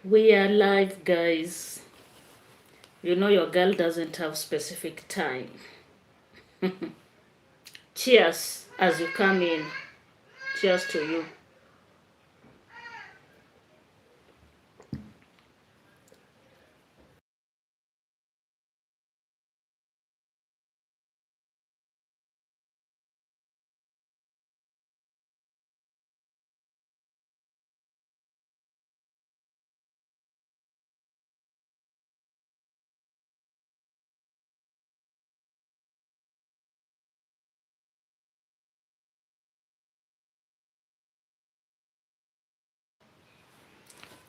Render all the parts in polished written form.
We are live, guys. You know your girl doesn't have specific time. Cheers as you come in. Cheers to you.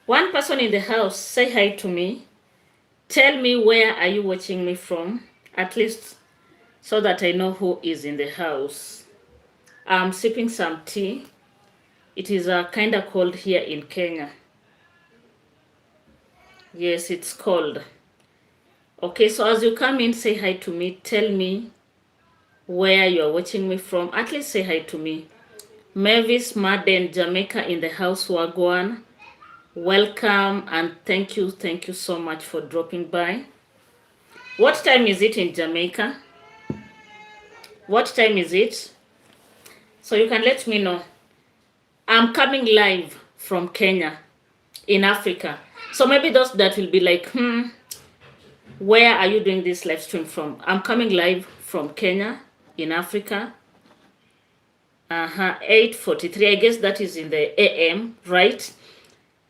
One person in the house, say hi to me. Tell me where are you watching me from, at least so that I know who is in the house. I'm sipping some tea. It is kind of cold here in Kenya. Yes, it's cold. Okay, so as you come in, say hi to me. Tell me where you are watching me from. At least say hi to me. Mavis Madden, Jamaica in the house, Wagwan. Welcome and thank you so much for dropping by. What time is it in Jamaica? What time is it? So you can let me know. I'm coming live from Kenya in Africa. So maybe those that will be like, where are you doing this live stream from? I'm coming live from Kenya in Africa. 8:43. I guess that is in the AM, right?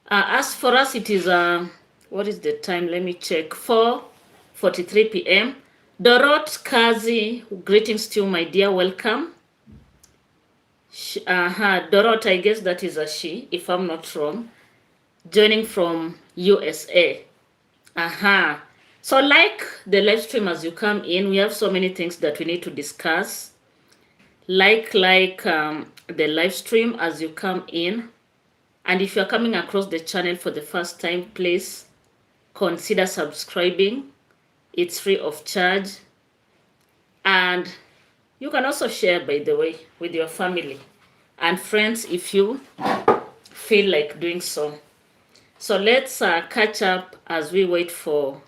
As for us, it is what is the time? Let me check. 4:43 p.m. Dorot Kazi, greetings to you, my dear. Welcome. Dorot, I guess that is a she, if I'm not wrong. Joining from USA. So like the live stream as you come in, we have so many things that we need to discuss. Like the live stream as you come in. And if you're coming across the channel for the first time, please consider subscribing. It's free of charge. And you can also share, by the way, with your family and friends if you feel like doing so. So let's catch up as we wait for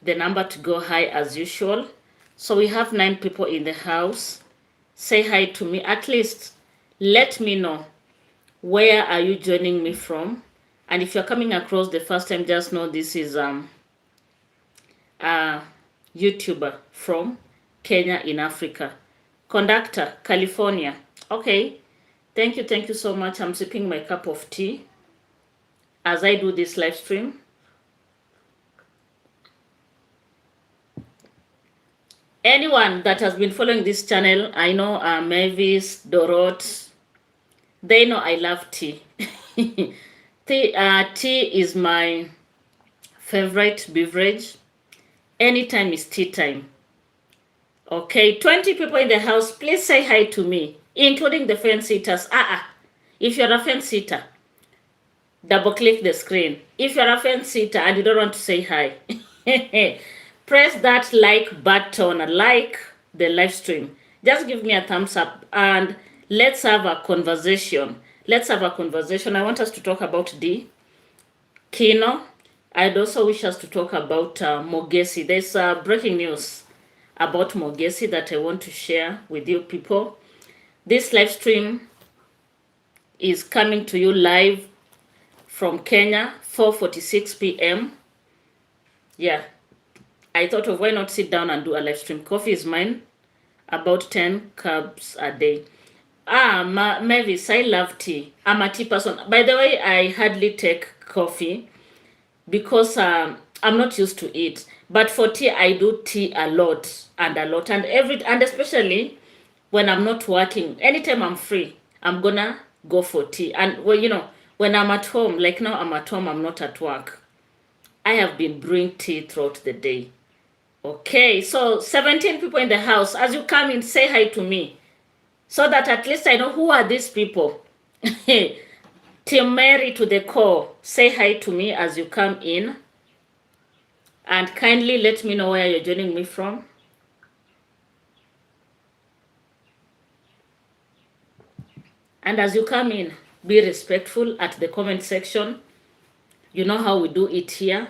the number to go high as usual. So we have 9 people in the house. Say hi to me. At least let me know where are you joining me from. And if you're coming across the first time, just know this is a YouTuber from Kenya in Africa. Conductor, California. Okay. Thank you so much. I'm sipping my cup of tea as I do this live stream. Anyone that has been following this channel, I know Mavis, Dorot, they know I love tea. Tea is my favorite beverage. Anytime is tea time. Okay, 20 people in the house, please say hi to me, including the fence sitters. If you're a fence sitter, double click the screen. If you're a fence sitter and you don't want to say hi, press that like button, like the live stream. Just give me a thumbs up and let's have a conversation. Let's have a conversation. I want us to talk about Kino. I'd also wish us to talk about Mogesi. There's breaking news about Mogesi that I want to share with you people. This live stream is coming to you live from Kenya, 4:46 p.m. Yeah, I thought of why not sit down and do a live stream. Coffee is mine, about 10 cups a day. Mavis, I love tea. I'm a tea person. By the way, I hardly take coffee because I'm not used to it. But for tea, I do tea a lot, and especially when I'm not working. Anytime I'm free, I'm gonna go for tea. And well, when I'm at home, like now I'm at home, I'm not at work. I have been brewing tea throughout the day. Okay, so 17 people in the house. As you come in, say hi to me, so that at least I know who are these people. Team Mary to the core, say hi to me as you come in. And kindly let me know where you're joining me from. And as you come in, be respectful at the comment section. You know how we do it here.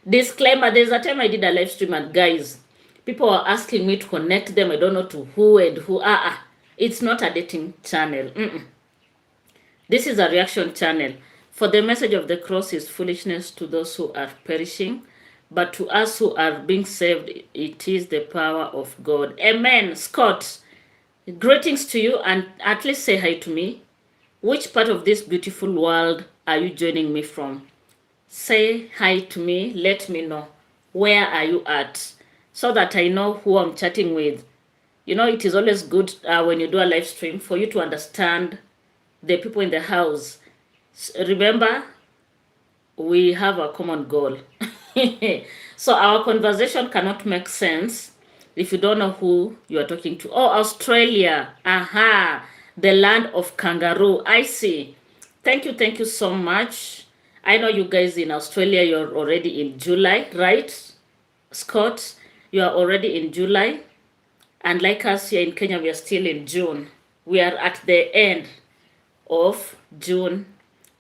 Disclaimer, there's a time I did a live stream and guys, people were asking me to connect them. I don't know to who and who. It's not a dating channel. This is a reaction channel. For the message of the cross is foolishness to those who are perishing, but to us who are being saved, it is the power of God. Amen. Scott, greetings to you, and at least say hi to me. Which part of this beautiful world are you joining me from? Say hi to me. Let me know. Where are you at? So that I know who I'm chatting with. You know, it is always good when you do a live stream for you to understand the people in the house. Remember, we have a common goal. So our conversation cannot make sense if you don't know who you are talking to. Oh, Australia. Aha. The land of kangaroo. I see. Thank you so much. I know you guys in Australia, you're already in July, right? Scott, you are already in July. And like us here in Kenya, we are still in June. We are at the end of June,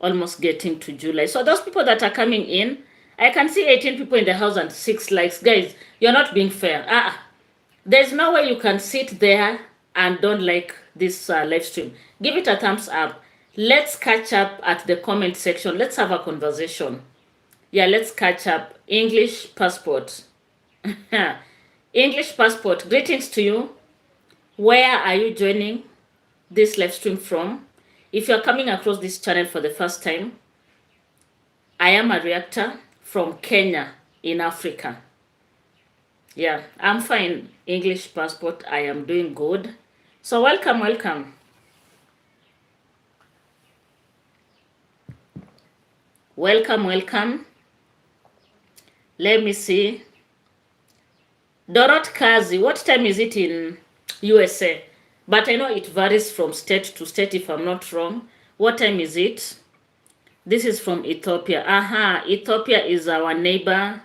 almost getting to July. So those people that are coming in, I can see 18 people in the house and 6 likes. Guys, you're not being fair. There's no way you can sit there and don't like this live stream. Give it a thumbs up. Let's catch up at the comment section. Let's have a conversation. Yeah, let's catch up. English passport. English passport. Greetings to you. Where are you joining this live stream from? If you're coming across this channel for the first time, I am a reactor from Kenya in Africa. Yeah, I'm fine. English passport. I am doing good. So welcome. Welcome. Let me see. Dorot Kazi, what time is it in USA? But I know it varies from state to state if I'm not wrong. What time is it? This is from Ethiopia. Ethiopia is our neighbor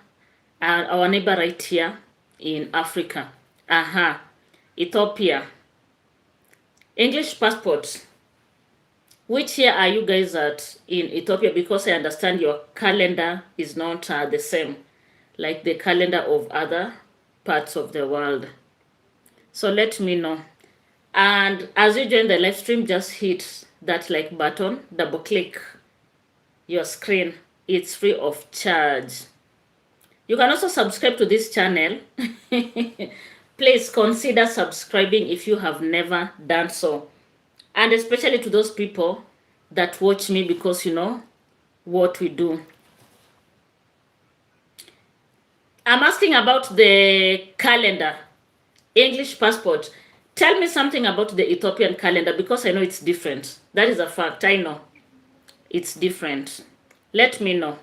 right here in Africa. Ethiopia. English passport. Which year are you guys at in Ethiopia? Because I understand your calendar is not the same like the calendar of other parts of the world. So let me know. And as you join the live stream, just hit that like button, double click your screen. It's free of charge. You can also subscribe to this channel. Please consider subscribing if you have never done so. And especially to those people that watch me because you know what we do. I'm asking about the calendar, English passport. Tell me something about the Ethiopian calendar because I know it's different. That is a fact. I know it's different. Let me know.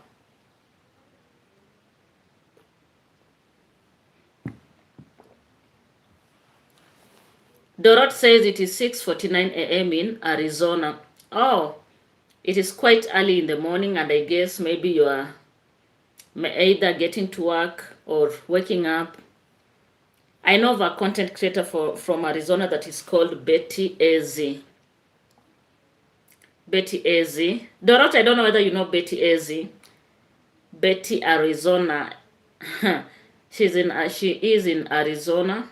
Dorot says it is 6:49 a.m. in Arizona. Oh, it is quite early in the morning, and I guess maybe you are either getting to work or waking up. I know of a content creator from Arizona that is called Betty Ezi. Betty Ezi. Dorot, I don't know whether you know Betty Ezi. Betty Arizona. She is in Arizona.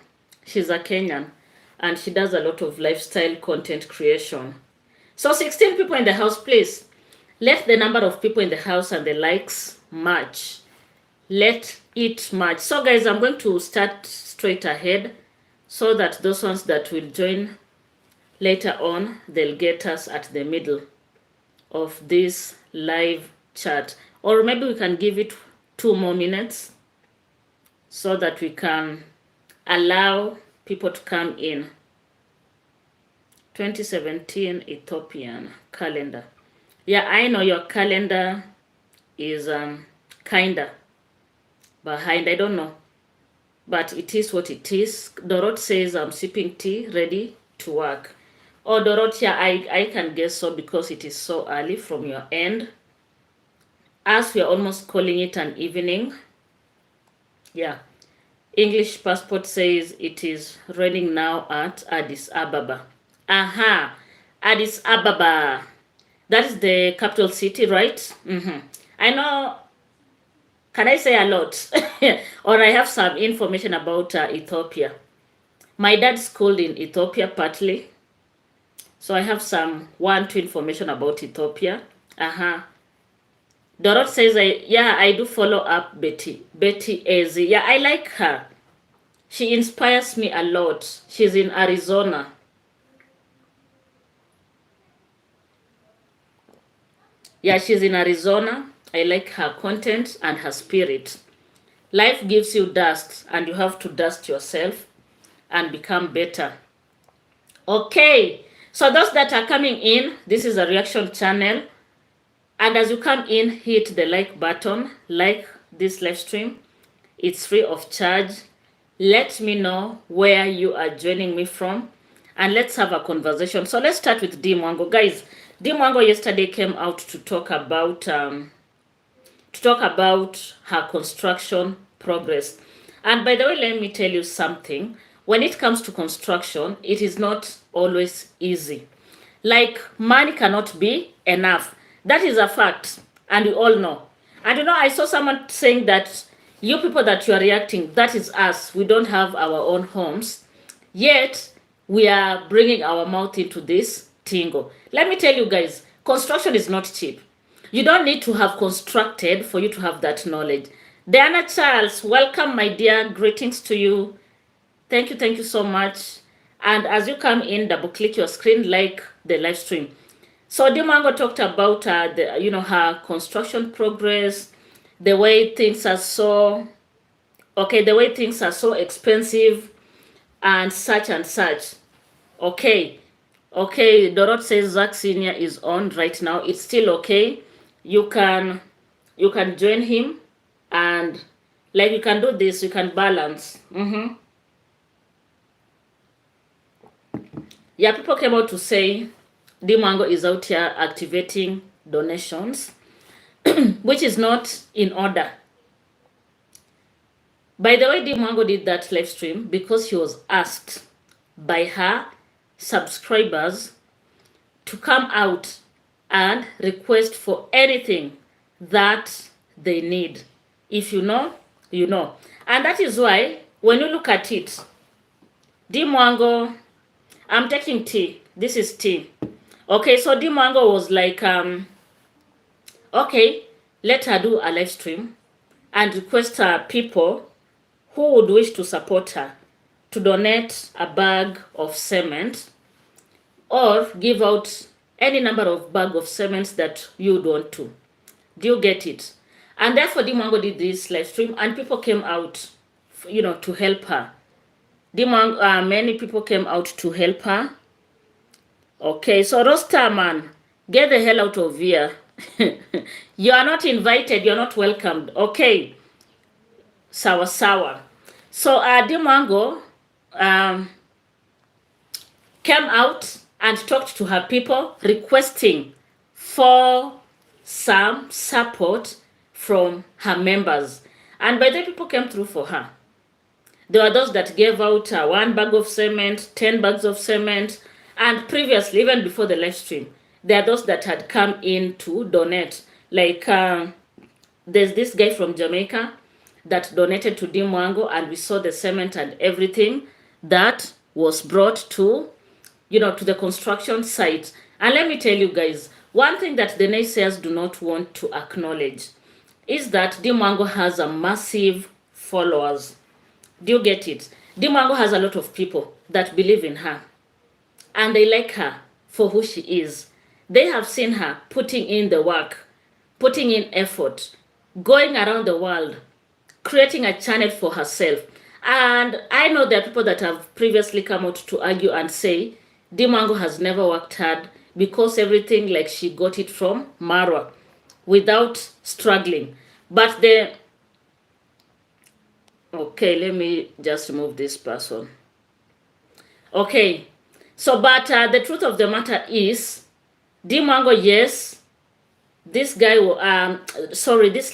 She's a Kenyan. And she does a lot of lifestyle content creation. So 16 people in the house, please. Let the number of people in the house and the likes match. Let it match. So guys, I'm going to start straight ahead so that those ones that will join later on, they'll get us at the middle of this live chat. Or maybe we can give it 2 more minutes so that we can allow people to come in. 2017 Ethiopian calendar. Yeah, I know your calendar is kinda behind. I don't know, but it is what it is. Dorot says I'm sipping tea, ready to work. Oh, Dorot, yeah, I can guess so because it is so early from your end. As we are almost calling it an evening. Yeah. English passport says it is raining now at Addis Ababa. Addis Ababa. That is the capital city, right? I know. Can I say a lot? Or I have some information about Ethiopia. My dad schooled in Ethiopia partly. So I have some 1, 2 information about Ethiopia. Dorot says, I do follow up Betty. Betty Ezi. Yeah, I like her. She inspires me a lot. She's in Arizona. Yeah, she's in Arizona. I like her content and her spirit. Life gives you dust and you have to dust yourself and become better. Okay, so those that are coming in, this is a reaction channel. And as you come in, hit the like button, like this live stream. It's free of charge. Let me know where you are joining me from and let's have a conversation. So let's start with D Mwango. Guys, D Mwango yesterday came out to talk about her construction progress. And by the way, let me tell you something. When it comes to construction, it is not always easy. Like, money cannot be enough. That is a fact, and we all know. And you know, I saw someone saying that you people that you are reacting, that is us. We don't have our own homes, yet we are bringing our mouth into this tingle. Let me tell you guys, construction is not cheap. You don't need to have constructed for you to have that knowledge. Diana Charles, welcome, my dear. Greetings to you. Thank you so much. And as you come in, double click your screen, like the live stream. So Dimango talked about her construction progress, the way things are so expensive and such and such. Okay, Dorot says Zach Senior is on right now. It's still okay. You can join him and like you can do this. You can balance. Yeah, people came out to say Dimango is out here activating donations, which is not in order. By the way, Dimango did that live stream because he was asked by her subscribers to come out and request for anything that they need. If you know, you know. And that is why, when you look at it, Dimango, I'm taking tea. This is tea. Okay, so Dimango was like, okay, let her do a live stream and request people who would wish to support her to donate a bag of cement or give out any number of bag of cements that you would want to. Do you get it? And therefore, Dimango did this live stream and people came out, to help her. Many people came out to help her. Okay, so Rosta man, get the hell out of here. You are not invited, you're not welcomed. Okay. Sawa sawa. So Dimango came out and talked to her people requesting for some support from her members. And by the people came through for her. There were those that gave out 1 bag of cement, 10 bags of cement, and previously, even before the live stream, there are those that had come in to donate. Like, there's this guy from Jamaica that donated to Dimwango, and we saw the cement and everything that was brought to, to the construction site. And let me tell you guys, one thing that the naysayers do not want to acknowledge is that Dimwango has a massive followers. Do you get it? Dimwango has a lot of people that believe in her. And they like her for who she is. They have seen her putting in the work, putting in effort, going around the world, creating a channel for herself. And I know there are people that have previously come out to argue and say, Dimango has never worked hard because everything like she got it from Marwa without struggling. But okay, let me just remove this person. Okay. So, but the truth of the matter is, Dimango, yes, this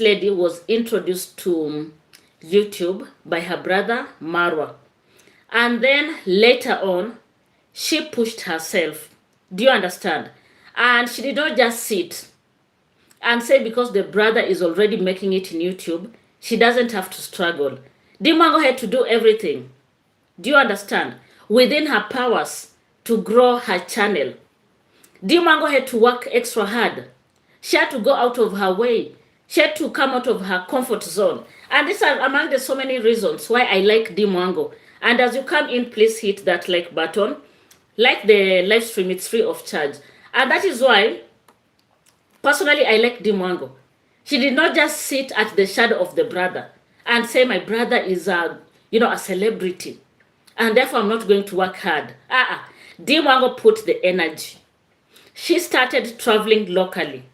lady was introduced to YouTube by her brother, Marwa. And then later on, she pushed herself. Do you understand? And she did not just sit and say because the brother is already making it in YouTube, she doesn't have to struggle. Dimwango had to do everything. Do you understand? Within her powers to grow her channel. Dimwango had to work extra hard. She had to go out of her way. She had to come out of her comfort zone. And these are among the so many reasons why I like Dimwango. And as you come in, please hit that like button. Like the live stream, it's free of charge. And that is why, personally, I like Dimwango. She did not just sit at the shadow of the brother and say, my brother is a celebrity, and therefore I'm not going to work hard. Dimwango put the energy. She started traveling locally.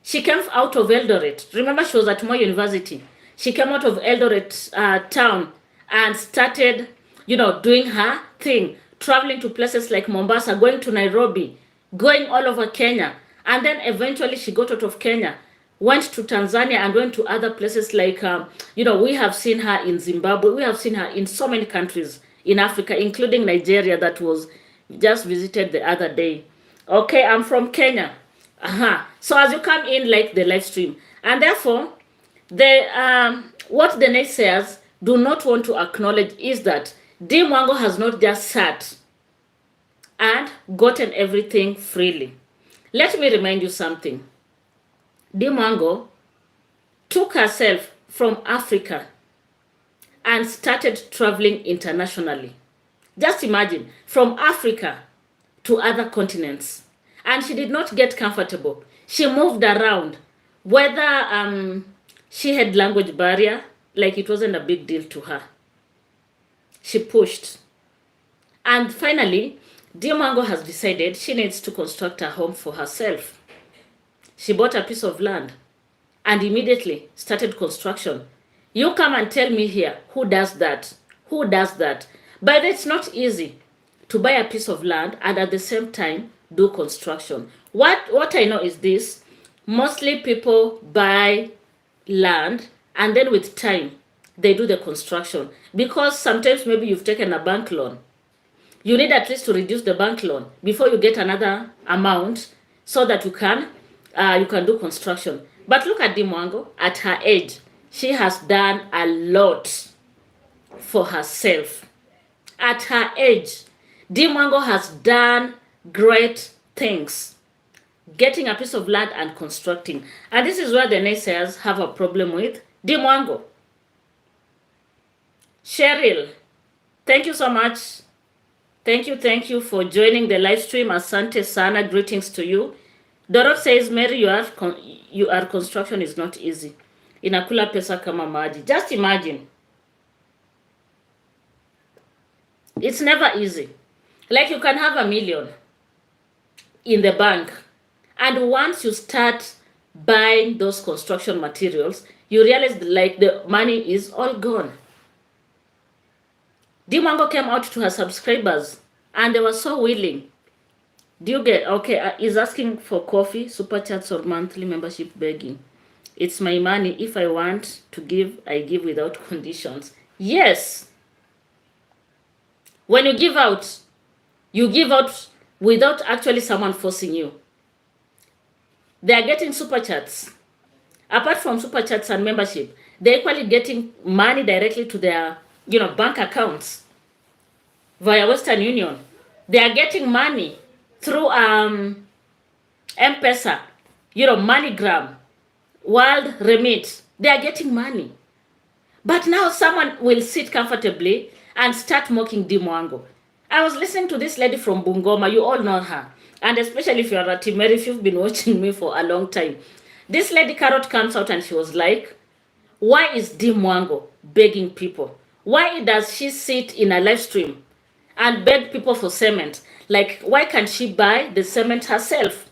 She came out of Eldoret. Remember, she was at Moi University. She came out of Eldoret town and started, doing her thing, traveling to places like Mombasa, going to Nairobi, going all over Kenya. And then eventually she got out of Kenya, went to Tanzania and went to other places like, we have seen her in Zimbabwe. We have seen her in so many countries in Africa, including Nigeria that was just visited the other day. Okay, I'm from Kenya. So as you come in, like the live stream. And therefore, what the naysayers do not want to acknowledge is that Dimwango has not just sat and gotten everything freely. Let me remind you something. Dimwango took herself from Africa and started traveling internationally. Just imagine, from Africa to other continents. And she did not get comfortable. She moved around. Whether she had language barrier, like it wasn't a big deal to her. She pushed. And finally, Dimwango has decided she needs to construct a home for herself. She bought a piece of land and immediately started construction. You come and tell me here, who does that? Who does that? But it's not easy to buy a piece of land and at the same time do construction. What I know is this: mostly people buy land and then with time they do the construction, because sometimes maybe you've taken a bank loan. You need at least to reduce the bank loan before you get another amount so that you can do construction. But look at Dimwango. At her age, she has done a lot for herself. At her age, Dimwango has done great things, getting a piece of land and constructing. And this is where the naysayers have a problem with Dimwango. Cheryl, thank you so much. Thank you for joining the live stream. Asante sana, greetings to you. Dorot says, Mary, your construction is not easy. Inakula pesa kama maji. Just imagine. It's never easy. Like you can have $1 million in the bank, and once you start buying those construction materials, you realize like the money is all gone. Dimwango came out to her subscribers and they were so willing. Do you get? Okay, is asking for coffee, super chats, or monthly membership begging. It's my money. If I want to give, I give without conditions. Yes. When you give out without actually someone forcing you. They are getting super chats. Apart from super chats and membership, they're equally getting money directly to their bank accounts via Western Union. They are getting money through M-Pesa, MoneyGram, World Remit. They are getting money. But now someone will sit comfortably and start mocking Dimwango. I was listening to this lady from Bungoma. You all know her. And especially if you're a Timeri, if you've been watching me for a long time. This lady Carrot comes out and she was like, why is Dimwango begging people? Why does she sit in a live stream and beg people for cement? Like, why can't she buy the cement herself?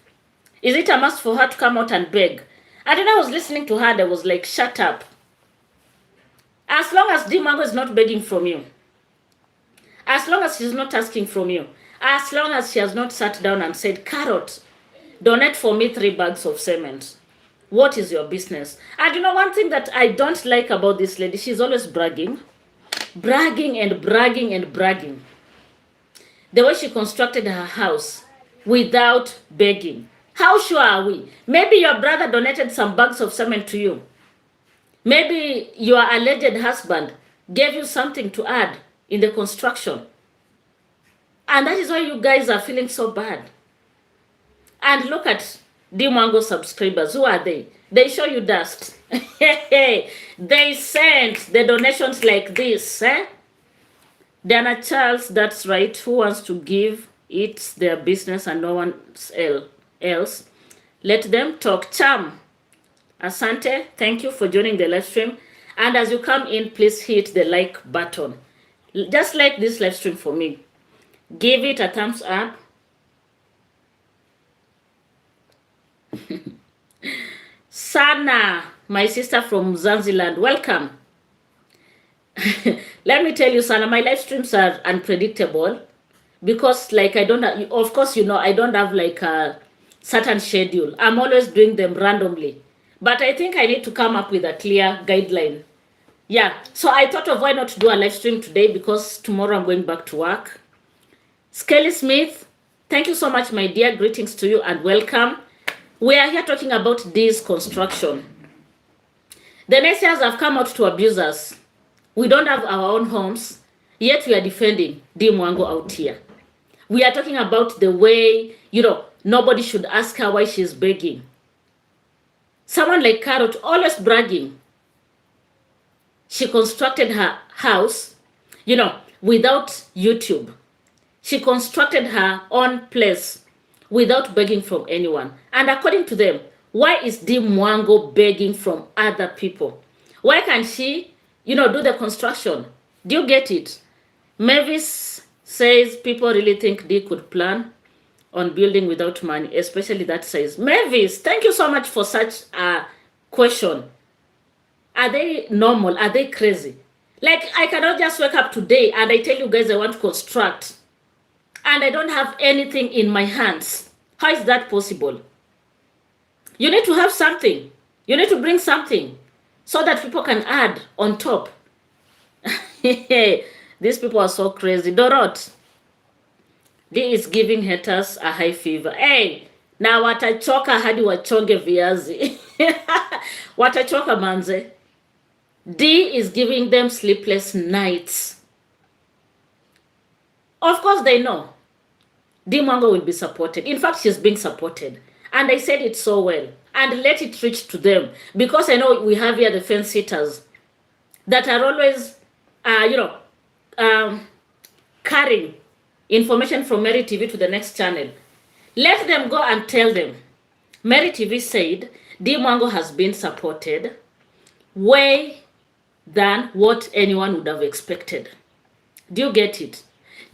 Is it a must for her to come out and beg? And then I was listening to her and I was like, shut up. As long as Dimwango is not begging from you, as long as she's not asking from you, as long as she has not sat down and said, Carrot, donate for me 3 bags of cement. What is your business? And one thing that I don't like about this lady, she's always bragging. Bragging and bragging and bragging. The way she constructed her house without begging. How sure are we? Maybe your brother donated some bags of cement to you. Maybe your alleged husband gave you something to add in the construction. And that is why you guys are feeling so bad. And look at Dimwango subscribers. Who are they? They show you dust. They sent the donations like this. Dana Charles, that's right. Who wants to give? It's their business and no one else. Let them talk. Cham. Asante, thank you for joining the live stream. And as you come in, please hit the like button. Just like this live stream for me. Give it a thumbs up. Sana, my sister from Zanzibar, welcome. Let me tell you, Sana, my live streams are unpredictable because, like, I don't have, of course, you know, I don't have like a certain schedule. I'm always doing them randomly. But I think I need to come up with a clear guideline. Yeah, so I thought of why not do a live stream today because tomorrow I'm going back to work. Skelly Smith, thank you so much, my dear. Greetings to you and welcome. We are here talking about this construction. The naysayers have come out to abuse us. We don't have our own homes, yet we are defending Dimwango out here. We are talking about the way, you know, nobody should ask her why she's begging. Someone like Carrot always bragging. She constructed her house, you know, without YouTube. She constructed her own place without begging from anyone. And according to them, why is Dimwango begging from other people? Why can't she, you know, do the construction? Do you get it? Mavis says people really think they could plan on building without money, especially that size. Mavis, thank you so much for such a question. Are they normal? Are they crazy? Like, I cannot just wake up today and I tell you guys I want to construct and I don't have anything in my hands. How is that possible? You need to have something. You need to bring something so that people can add on top. These people are so crazy. Dorot, this is giving haters a high fever. Hey, na watachoka hadi wachonge viazi. Watachoka manze. D is giving them sleepless nights. Of course they know Dimwango will be supported. In fact, she's being supported. And I said it so well. And let it reach to them. Because I know we have here the fence sitters that are always, carrying information from Mary TV to the next channel. Let them go and tell them. Mary TV said Dimwango has been supported way than what anyone would have expected. Do you get it?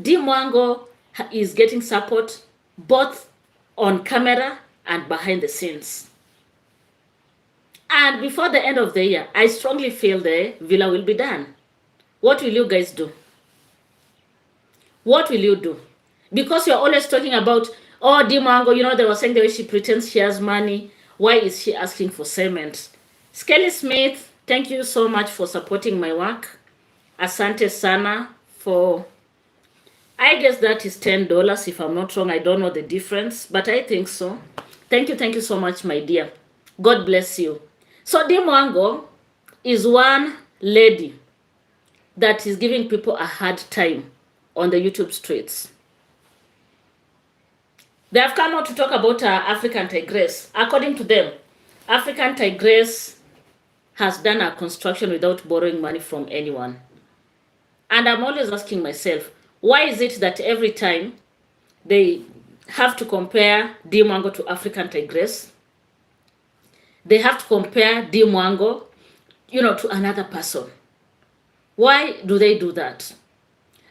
Dimwango is getting support both on camera and behind the scenes. And before the end of the year, I strongly feel the villa will be done. What will you guys do? What will you do? Because you're always talking about, oh, Dimwango, you know, they were saying the way she pretends she has money. Why is she asking for cement? Skelly Smith, thank you so much for supporting my work. Asante sana for, I guess that is $10 if I'm not wrong. I don't know the difference, but I think so. Thank you so much, my dear. God bless you. So Dimwango is one lady that is giving people a hard time on the YouTube streets. They have come out to talk about African Tigress. According to them, African Tigress has done a construction without borrowing money from anyone. And I'm always asking myself, why is it that every time they have to compare Dimwango to African Tigress, they have to compare Dimwango, you know, to another person? Why do they do that?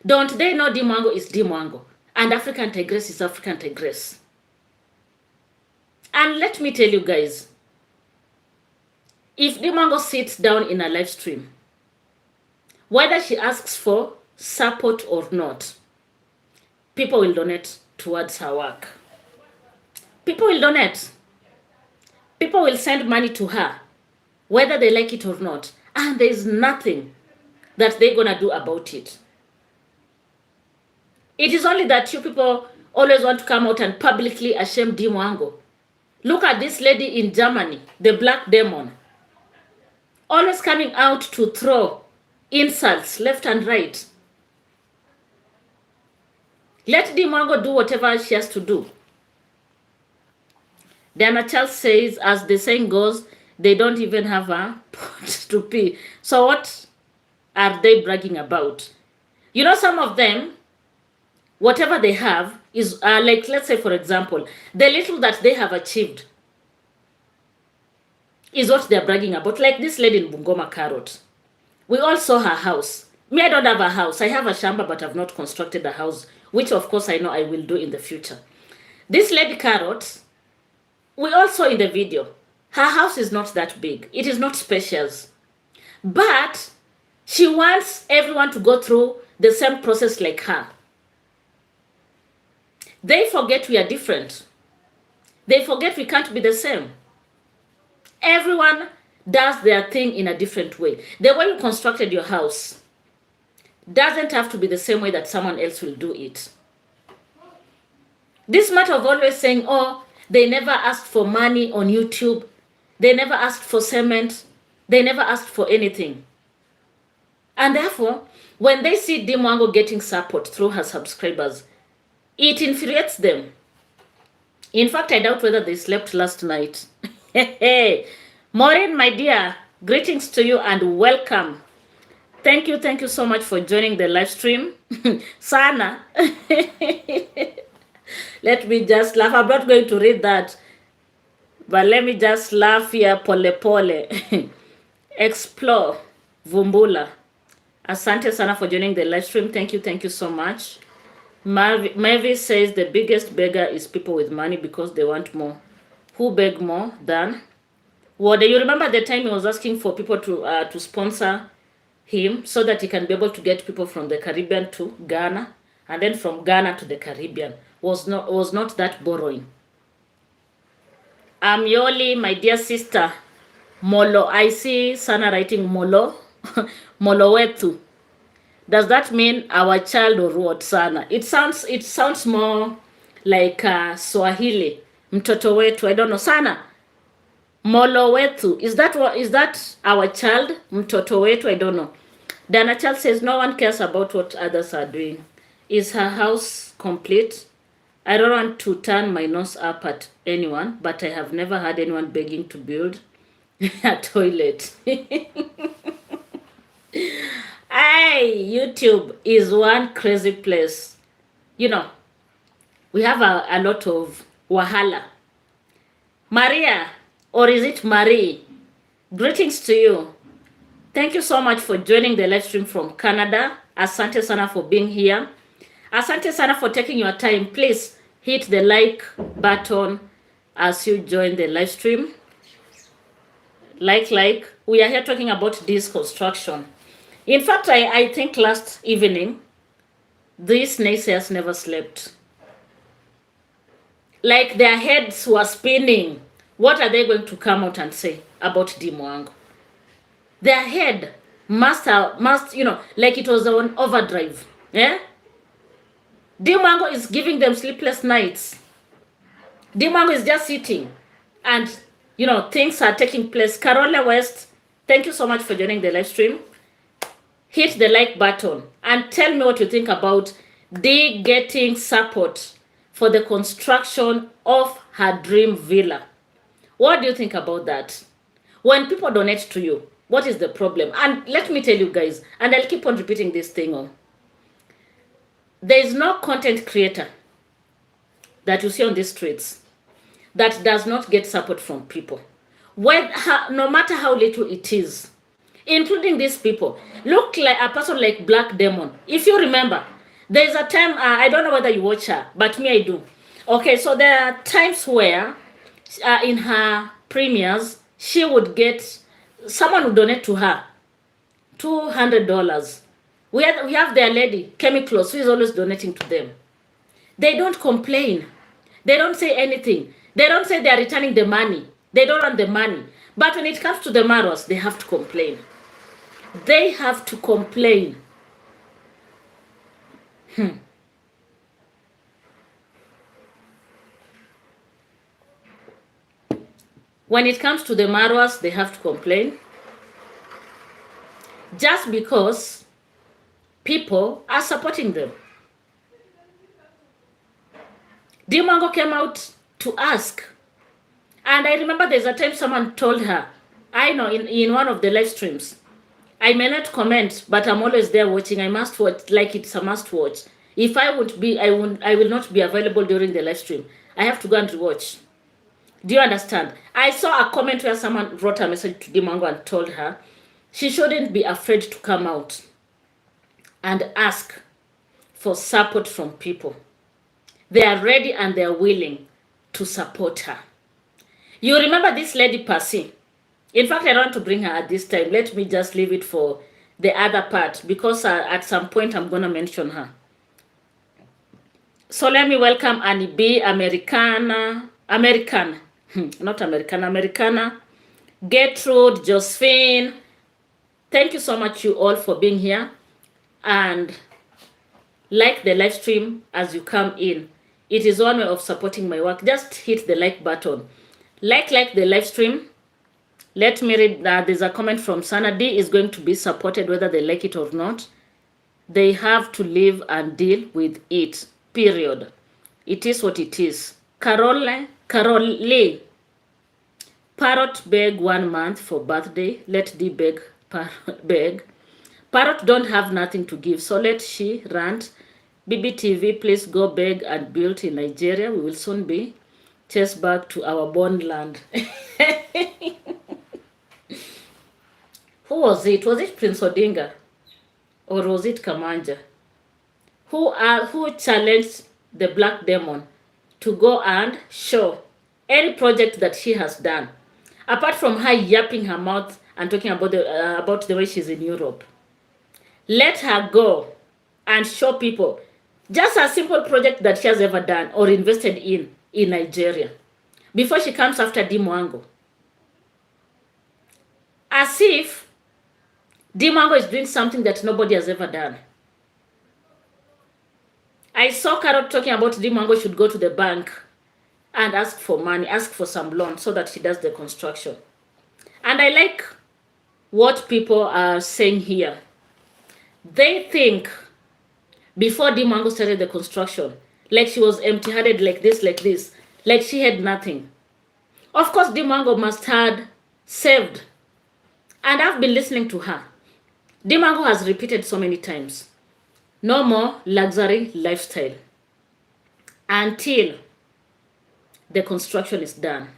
Don't they know Dimwango is Dimwango and African Tigress is African Tigress? And let me tell you guys, if Dimwango sits down in a live stream, whether she asks for support or not, people will donate towards her work. People will donate. People will send money to her, whether they like it or not. And there is nothing that they're going to do about it. It is only that you people always want to come out and publicly ashame Dimwango. Look at this lady in Germany, the black demon, always coming out to throw insults left and right. Let Dimongo do whatever she has to do. Diana Charles says, as the saying goes, they don't even have a pot to pee. So what are they bragging about? You know, some of them, whatever they have is like, let's say, for example, the little that they have achieved is what they're bragging about. Like this lady in Bungoma Carrot. We all saw her house. Me, I don't have a house. I have a shamba, but I've not constructed a house, which of course I know I will do in the future. This lady Carrot, we all saw in the video, her house is not that big. It is not spacious. But she wants everyone to go through the same process like her. They forget we are different. They forget we can't be the same. Everyone does their thing in a different way. The way you constructed your house doesn't have to be the same way that someone else will do it. This matter of always saying, oh, they never asked for money on YouTube. They never asked for cement. They never asked for anything. And therefore, when they see Dimwango getting support through her subscribers, it infuriates them. In fact, I doubt whether they slept last night. Hey, Maureen, my dear, greetings to you and welcome. Thank you so much for joining the live stream. Sana. Let me just laugh. I'm not going to read that. But let me just laugh here. Pole pole. Explore. Vumbula. Asante sana for joining the live stream. Thank you so much. Mavis says the biggest beggar is people with money because they want more. Who beg more than? Well, you remember the time he was asking for people to sponsor him so that he can be able to get people from the Caribbean to Ghana, and then from Ghana to the Caribbean. Was not that borrowing. Yoli, my dear sister. Molo, I see Sana writing Molo. Molo wetu. Does that mean our child or what, Sana? It sounds more like Swahili. Mtoto wetu. I don't know. Sana. Molo wetu. Is that our child? Mtoto wetu. I don't know. Dana Child says no one cares about what others are doing. Is her house complete? I don't want to turn my nose up at anyone, but I have never had anyone begging to build a toilet. Hey, YouTube is one crazy place. You know, we have a lot of wahala. Maria, or is it Marie? Greetings to you. Thank you so much for joining the live stream from Canada. Asante sana for being here. Asante sana for taking your time. Please hit the like button as you join the live stream. Like. We are here talking about this construction. In fact, I think last evening, these naysayers never slept. Like their heads were spinning. What are they going to come out and say about Dimwango? Their head must, like it was on overdrive. Yeah? Dimwango is giving them sleepless nights. Dimwango is just sitting and, things are taking place. Carola West, thank you so much for joining the live stream. Hit the like button and tell me what you think about Dee getting support for the construction of her dream villa. What do you think about that? When people donate to you, what is the problem? And let me tell you guys, and I'll keep on repeating this thing. There is no content creator that you see on the streets that does not get support from people. No matter how little it is, including these people. Look like a person like Black Demon. If you remember, there's a time, I don't know whether you watch her, but me I do. Okay, so there are times where in her premieres, she would get, someone would donate to her $200. We have their lady, Chemicals, who is always donating to them. They don't complain. They don't say anything. They don't say they are returning the money. They don't want the money. But when it comes to the Maros, they have to complain. They have to complain. When it comes to the Marwas, they have to complain. Just because people are supporting them. Dimango came out to ask. And I remember there's a time someone told her, I know in one of the live streams, I may not comment, but I'm always there watching. I must watch, like it's a must watch. If I would be, I will not be available during the live stream. I have to go and watch. Do you understand? I saw a comment where someone wrote a message to Dimango and told her she shouldn't be afraid to come out and ask for support from people. They are ready and they are willing to support her. You remember this lady Percy? In fact, I don't want to bring her at this time. Let me just leave it for the other part because at some point I'm going to mention her. So let me welcome Annie B, Americana, Gertrude, Josephine. Thank you so much you all for being here. And like the live stream as you come in. It is one way of supporting my work. Just hit the like button. Like the live stream. Let me read. There's a comment from Sana. D is going to be supported whether they like it or not. They have to live and deal with it. Period. It is what it is. Carol Lee. Parrot beg 1 month for birthday. Let D beg. Parrot don't have nothing to give, so let she rant. BBTV, please go beg and build in Nigeria. We will soon be chased back to our born land. Who was it? Was it Prince Odinga? Or was it Kamanja? Who challenged the black demon to go and show any project that she has done? Apart from her yapping her mouth and talking about the way she's in Europe. Let her go and show people just a simple project that she has ever done or invested in Nigeria before she comes after Dimwango. As if Dimwango is doing something that nobody has ever done. I saw Carol talking about Dimwango should go to the bank and ask for money, ask for some loan so that she does the construction. And I like what people are saying here. They think before Dimwango started the construction, like she was empty-handed like this, like she had nothing. Of course, Dimwango must have saved. And I've been listening to her. Dimwango has repeated so many times, no more luxury lifestyle until the construction is done.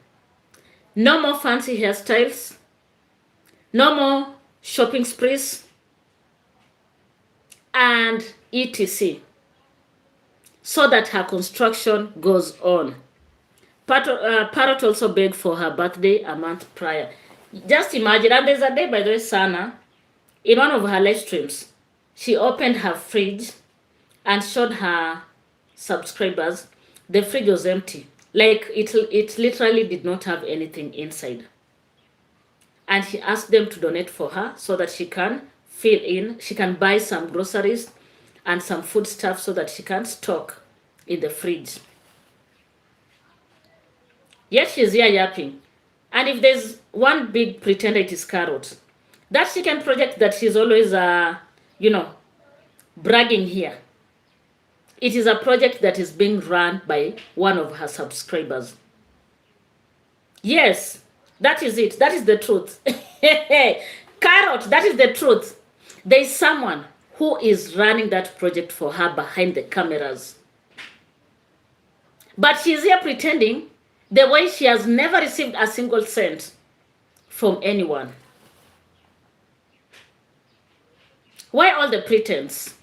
No more fancy hairstyles. No more shopping sprees. And etc. So that her construction goes on. Parrot also begged for her birthday a month prior. Just imagine, and there's a day by the way, Sana, in one of her live streams, she opened her fridge and showed her subscribers the fridge was empty. Like it literally did not have anything inside. And she asked them to donate for her so that she can fill in, she can buy some groceries and some food stuff so that she can stock in the fridge. Yet she's here yapping. And if there's one big pretender, it is Carrot. That chicken project that she's always, bragging here. It is a project that is being run by one of her subscribers. Yes, that is it. That is the truth. Carrot, that is the truth. There is someone who is running that project for her behind the cameras. But she's here pretending the way she has never received a single cent from anyone. Why all the pretense?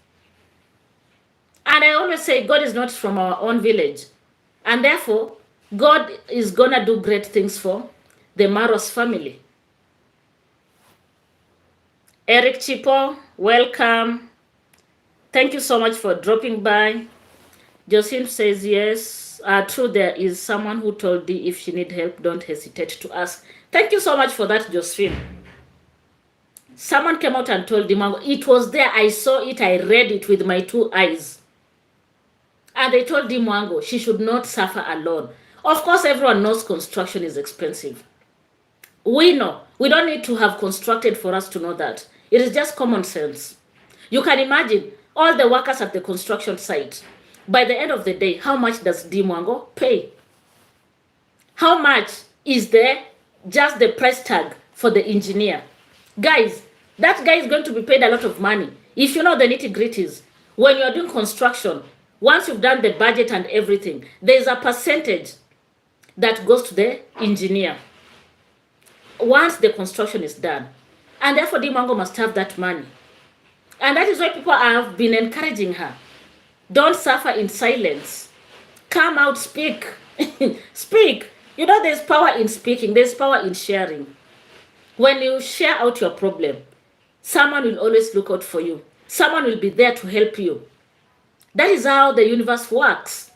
And I always say God is not from our own village. And therefore, God is going to do great things for the Maros family. Eric Chipo, welcome. Thank you so much for dropping by. Josephine says yes. True, there is someone who told Dee if she need help, don't hesitate to ask. Thank you so much for that, Josephine. Someone came out and told Dimwango. It was there. I saw it. I read it with my 2 eyes. And they told Dimwango she should not suffer alone. Of course, everyone knows construction is expensive. We know. We don't need to have constructed for us to know that. It is just common sense. You can imagine all the workers at the construction site. By the end of the day, how much does D Mwango pay? How much is there just the price tag for the engineer? Guys, that guy is going to be paid a lot of money. If you know the nitty-gritties, when you're doing construction, once you've done the budget and everything, there's a percentage that goes to the engineer once the construction is done. And therefore, Dimango must have that money. And that is why people have been encouraging her. Don't suffer in silence. Come out, speak. Speak. You know, there's power in speaking. There's power in sharing. When you share out your problem, someone will always look out for you. Someone will be there to help you. That is how the universe works.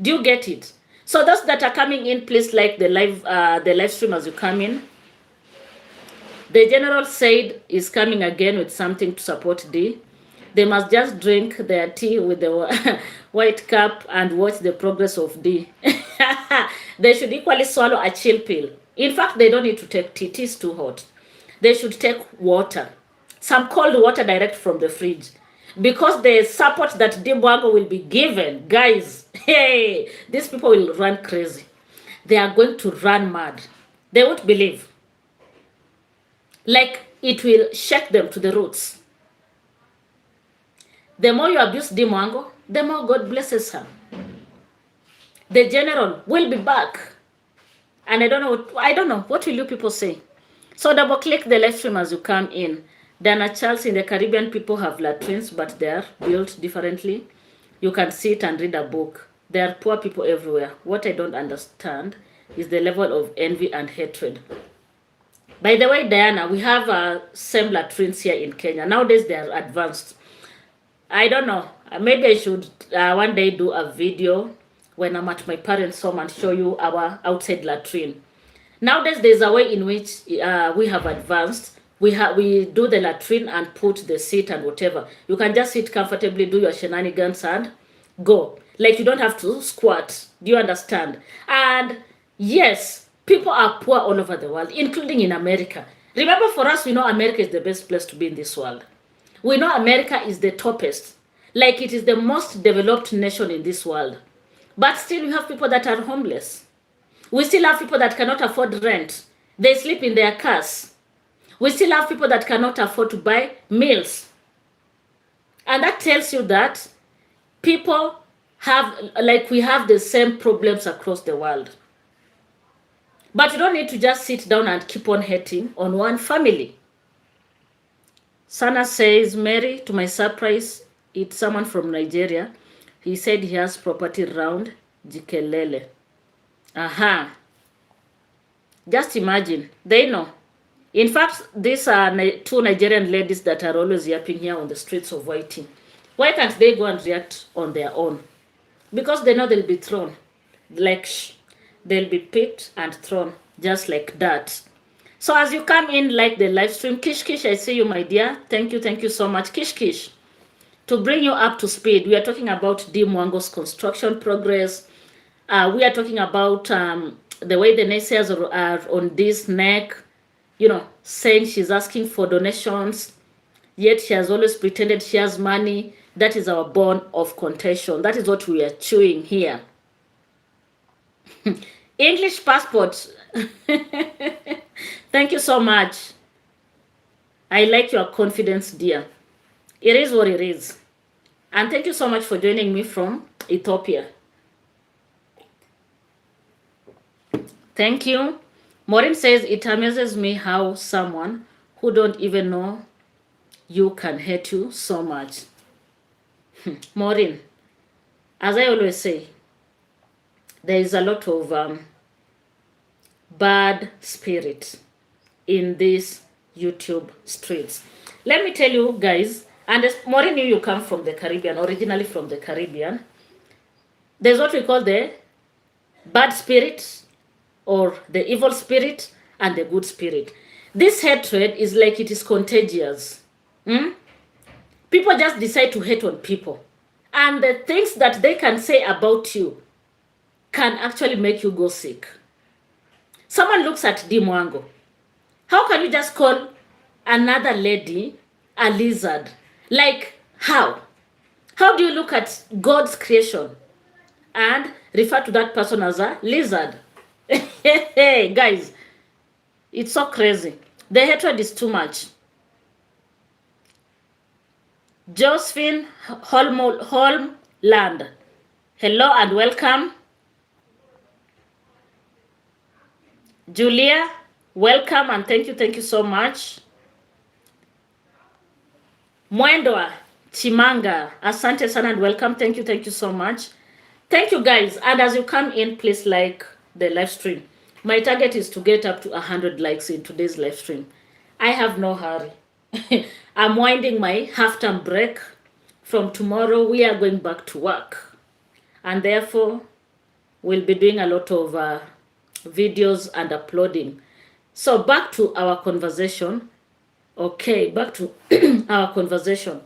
Do you get it? So those that are coming in, please like the live stream as you come in. The general said is coming again with something to support D. They must just drink their tea with the white cup and watch the progress of D. They should equally swallow a chill pill. In fact, they don't need to take tea. Tea is too hot. They should take water. Some cold water direct from the fridge. Because the support that Dimbwango will be given, guys, hey, these people will run crazy. They are going to run mad. They won't believe. Like, it will shake them to the roots. The more you abuse Dimbwango, the more God blesses her. The general will be back. And I don't know. What will you people say? So double click the live stream as you come in. Dana Charles, in the Caribbean, people have latrines, but they are built differently. You can sit and read a book. There are poor people everywhere. What I don't understand is the level of envy and hatred. By the way, Diana, we have same latrines here in Kenya. Nowadays, they are advanced. I don't know. Maybe I should one day do a video when I'm at my parents' home and show you our outside latrine. Nowadays, there's a way in which we have advanced. We do the latrine and put the seat and whatever. You can just sit comfortably, do your shenanigans and go. Like, you don't have to squat. Do you understand? And yes, people are poor all over the world, including in America. Remember, for us, we know America is the best place to be in this world. We know America is the toppest. Like, it is the most developed nation in this world. But still, we have people that are homeless. We still have people that cannot afford rent. They sleep in their cars. We still have people that cannot afford to buy meals. And that tells you that people have, like, we have the same problems across the world. But you don't need to just sit down and keep on hating on one family. Sana says, Mary, to my surprise, it's someone from Nigeria. He said he has property around Jikelele. Aha. Just imagine. They know. In fact, these are two Nigerian ladies that are always yapping here on the streets of Whiting. Why can't they go and react on their own? Because they know they'll be thrown. Like, they'll be picked and thrown, just like that. So as you come in, like the live stream, Kish, I see you, my dear. Thank you so much, Kish. To bring you up to speed, we are talking about D Mwango's construction progress. We are talking about the way the naysayers are on this neck, you know, saying she's asking for donations, yet she has always pretended she has money. That is our bone of contention. That is what we are chewing here. English passport. Thank you so much. I like your confidence, dear. It is what it is. And thank you so much for joining me from Ethiopia. Thank you. Maureen says, it amazes me how someone who don't even know you can hate you so much. Maureen, as I always say, there is a lot of bad spirit in these YouTube streets. Let me tell you guys, and Maureen knew you come from the Caribbean, originally from the Caribbean. There's what we call the bad spirit, or the evil spirit, and the good spirit. This hatred is like it is contagious. People just decide to hate on people. And the things that they can say about you can actually make you go sick. Someone looks at D Mwango. How can you just call another lady a lizard? Like, how? How do you look at God's creation and refer to that person as a lizard? Hey, guys, it's so crazy. The hatred is too much. Josephine Holmland, hello and welcome. Julia, welcome and thank you so much. Mwendwa Chimanga, asante sana and welcome. Thank you so much. Thank you guys, and as you come in, please like the live stream. My target is to get up to 100 likes in today's live stream. I have no hurry. I'm winding my half-term break. From tomorrow, we are going back to work. And therefore, we'll be doing a lot of videos and uploading. So back to our conversation. Okay, back to our conversation.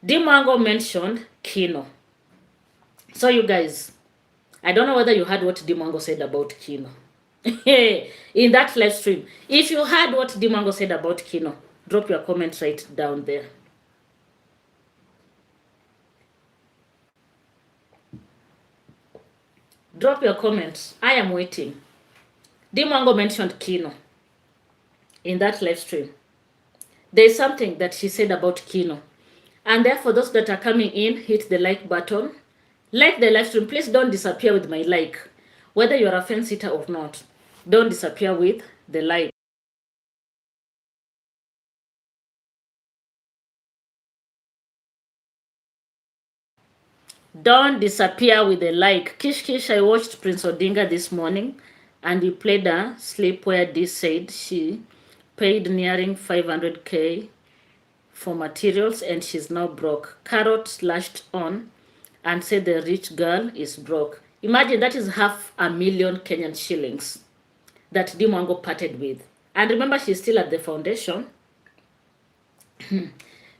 D Mwango mentioned Kino. So you guys, I don't know whether you heard what D Mwango said about Kino. In that live stream. If you heard what D Mwango said about Kino, drop your comment right down there. Drop your comments. I am waiting. D Mwango mentioned Kino in that live stream. There's something that she said about Kino. And therefore, those that are coming in, hit the like button. Like the live stream. Please don't disappear with my like. Whether you're a fence sitter or not, don't disappear with the like. Don't disappear with the like. Kish, I watched Prince Odinga this morning and he played a slip where this said she paid nearing 500k for materials and she's now broke. Carrot lashed on and said the rich girl is broke. Imagine that is 500,000 Kenyan shillings that D Mwango parted with. And remember, she's still at the foundation.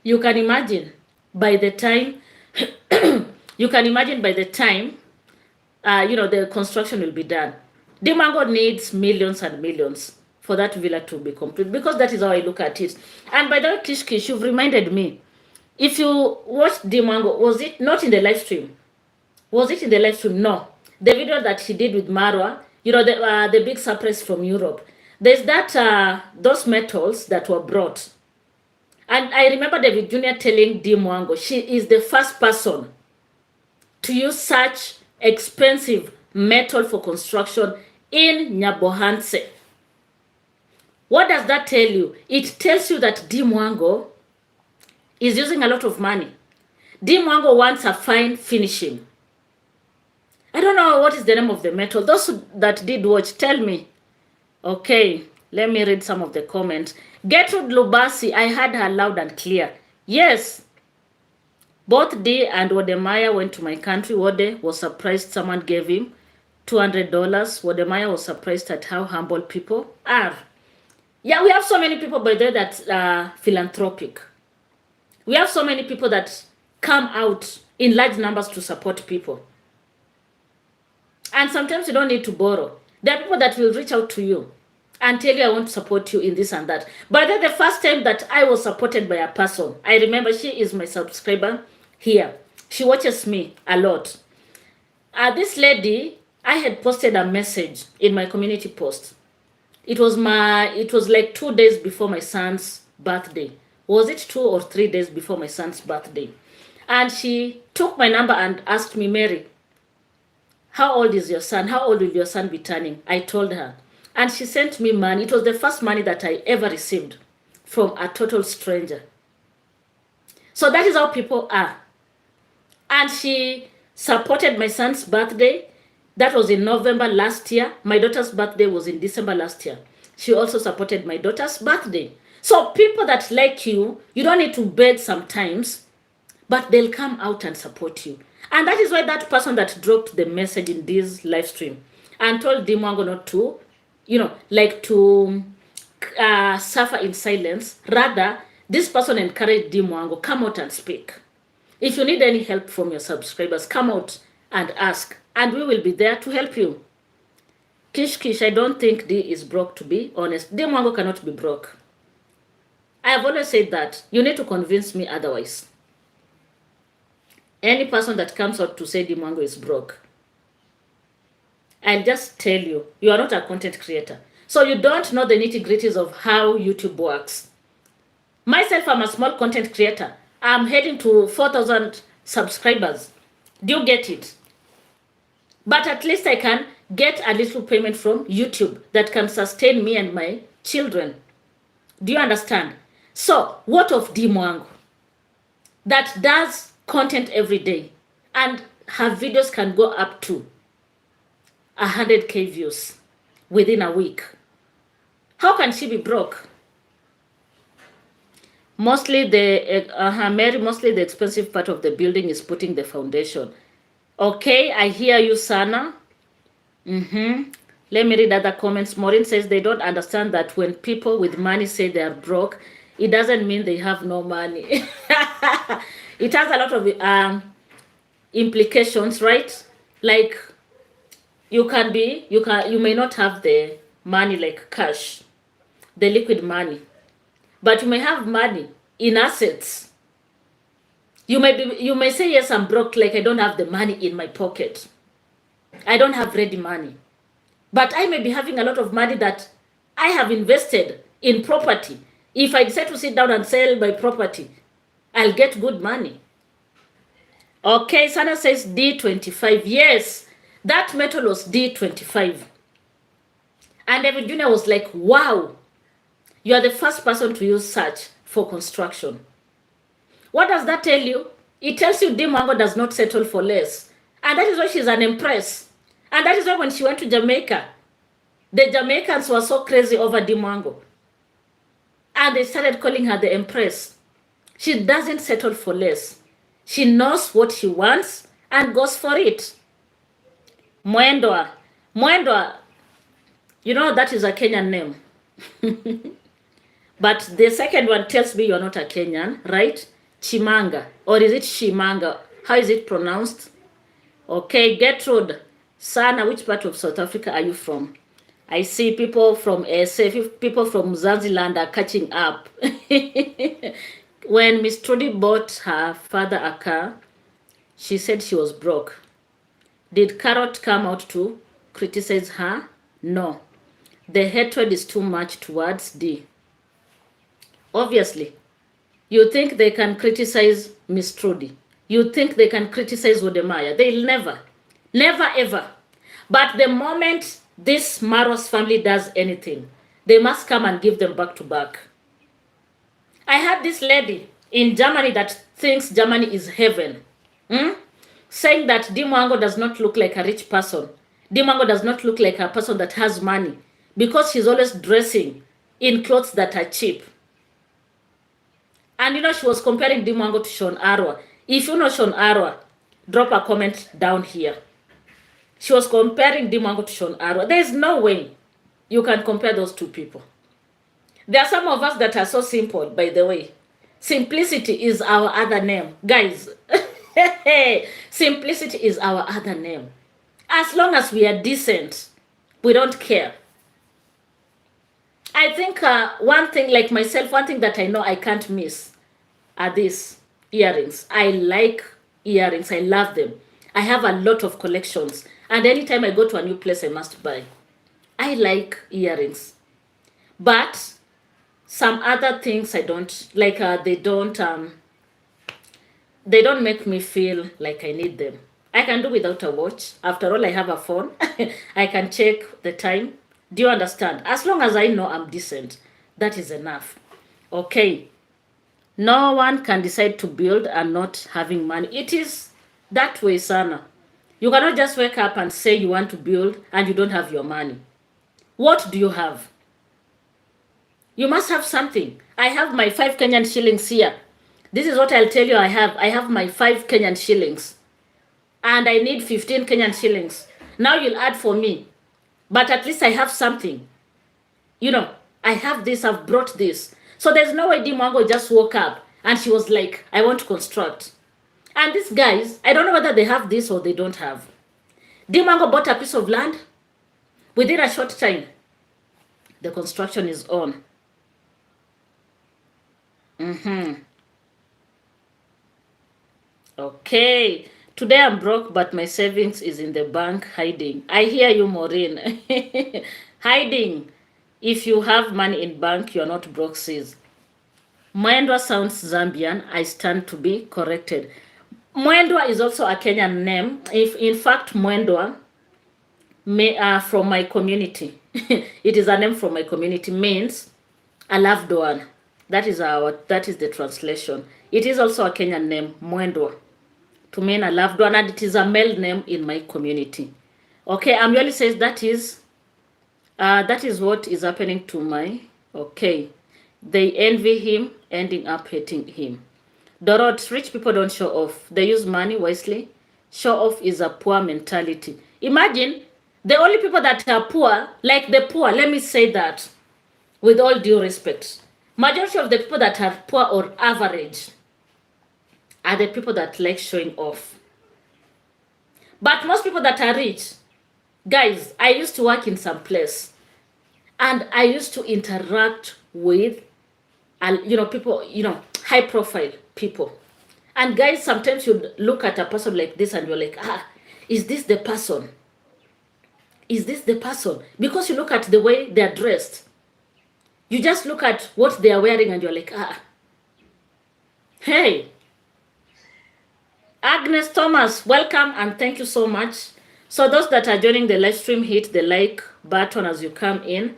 You can imagine by the time the construction will be done. D Mwango needs millions and millions for that villa to be complete, because that is how I look at it. And by the way, Kish, you've reminded me. If you watched D Mwango, was it not in the live stream? Was it in the live stream? No. The video that she did with Marwa, the big surprise from Europe. There's that, those metals that were brought. And I remember David Jr. telling D Mwango, she is the first person to use such expensive metal for construction in Nyabohanse. What does that tell you? It tells you that D Mwango is using a lot of money. D Mwango wants a fine finishing. I don't know what is the name of the metal. Those that did watch, tell me. Okay, let me read some of the comments. Gertrude Lubasi, I heard her loud and clear. Yes, both D and Wodemaya went to my country. Wode was surprised someone gave him $200. Wodemaya was surprised at how humble people are. Yeah, we have so many people by there that are philanthropic. We have so many people that come out in large numbers to support people. And sometimes you don't need to borrow. There are people that will reach out to you and tell you, I want to support you in this and that. But then the first time that I was supported by a person, I remember she is my subscriber here. She watches me a lot. This lady, I had posted a message in my community post. It was like 2 days before my son's birthday. Was it 2 or 3 days before my son's birthday? And she took my number and asked me, Mary, how old is your son? How old will your son be turning? I told her. And she sent me money. It was the first money that I ever received from a total stranger. So that is how people are. And she supported my son's birthday. That was in November last year. My daughter's birthday was in December last year. She also supported my daughter's birthday. So people that like you, you don't need to beg sometimes, but they'll come out and support you. And that is why that person that dropped the message in this live stream and told D Mwango not to, suffer in silence. Rather, this person encouraged D Mwango, come out and speak. If you need any help from your subscribers, come out and ask, and we will be there to help you. Kish, I don't think D is broke, to be honest. D Mwango cannot be broke. I have always said that. You need to convince me otherwise. Any person that comes out to say D Mwango is broke, I'll just tell you, you are not a content creator. So you don't know the nitty-gritties of how YouTube works. Myself, I'm a small content creator. I'm heading to 4,000 subscribers. Do you get it? But at least I can get a little payment from YouTube that can sustain me and my children. Do you understand? So, what of D Mwango that does content every day and her videos can go up to 100k views within a week? How can she be broke? Mostly mostly the expensive part of the building is putting the foundation. Okay, I hear you, Sana. Let me read other comments. Maureen says they don't understand that when people with money say they are broke, it doesn't mean they have no money. It has a lot of implications, right? Like you may not have the money like cash, the liquid money, but you may have money in assets. You may say, yes, I'm broke, like I don't have the money in my pocket. I don't have ready money. But I may be having a lot of money that I have invested in property. If I decide to sit down and sell my property, I'll get good money. Okay, Sana says D25. Yes, that metal was D25. And David Jr. was like, wow, you are the first person to use such for construction. What does that tell you? It tells you D Mwango does not settle for less. And that is why she's an empress. And that is why when she went to Jamaica, the Jamaicans were so crazy over D Mwango. And they started calling her the empress. She doesn't settle for less. She knows what she wants and goes for it. Mwendwa. Mwendwa, you know that is a Kenyan name. But the second one tells me you're not a Kenyan, right? Chimanga. Or is it Shimanga? How is it pronounced? Okay, Gertrude. Sana, which part of South Africa are you from? I see people from SF, people from Zanzibar are catching up. When Miss Trudy bought her father a car, she said she was broke. Did Carrot come out to criticize her? No. The hatred is too much towards D. Obviously, you think they can criticize Miss Trudy. You think they can criticize Wodemaya. They'll never. Never ever. But the moment this Maros family does anything, they must come and give them back to back. I had this lady in Germany that thinks Germany is heaven. Saying that D Mwango does not look like a rich person. D Mwango does not look like a person that has money because she's always dressing in clothes that are cheap. And you know, she was comparing D Mwango to Sean Arwa. If you know Sean Arwa, drop a comment down here. She was comparing D Mwango to Sean Arwa. There is no way you can compare those two people. There are some of us that are so simple, by the way. Simplicity is our other name. Guys, simplicity is our other name. As long as we are decent, we don't care. I think one thing, like myself, one thing that I know I can't miss are these earrings. I like earrings. I love them. I have a lot of collections. And anytime I go to a new place, I must buy. I like earrings. But some other things I don't, like they don't make me feel like I need them. I can do without a watch. After all, I have a phone. I can check the time. Do you understand? As long as I know I'm decent, that is enough. Okay. No one can decide to build and not having money. It is that way, Sana. You cannot just wake up and say you want to build and you don't have your money. What do you have? You must have something. I have my 5 Kenyan shillings here. This is what I'll tell you I have. I have my 5 Kenyan shillings. And I need 15 Kenyan shillings. Now you'll add for me. But at least I have something. You know, I have this, I've brought this. So there's no way D Mwango just woke up and she was like, I want to construct. And these guys, I don't know whether they have this or they don't have. D Mwango bought a piece of land. Within a short time, the construction is on. Okay. Today I'm broke, but my savings is in the bank hiding. I hear you, Maureen. Hiding. If you have money in bank, you're not broke, sis. Mwendwa sounds Zambian. I stand to be corrected. Mwendwa is also a Kenyan name. If in fact Mwendwa from my community, it is a name from my community, means a loved one. That is the translation. It is also a Kenyan name, Mwendwa, to mean a loved one, and it is a male name in my community. Okay, Amyoli says that is what is happening to my. Okay, they envy him, ending up hating him. Dorot, rich people don't show off. They use money wisely. Show off is a poor mentality. Imagine the only people that are poor, like the poor, let me say that with all due respect. Majority of the people that are poor or average are the people that like showing off. But most people that are rich, guys, I used to work in some place and I used to interact with, people, high profile people. And guys, sometimes you look at a person like this and you're like, is this the person? Is this the person? Because you look at the way they're dressed. You just look at what they are wearing and you're like, Hey, Agnes Thomas, welcome and thank you so much. So those that are joining the live stream, hit the like button as you come in.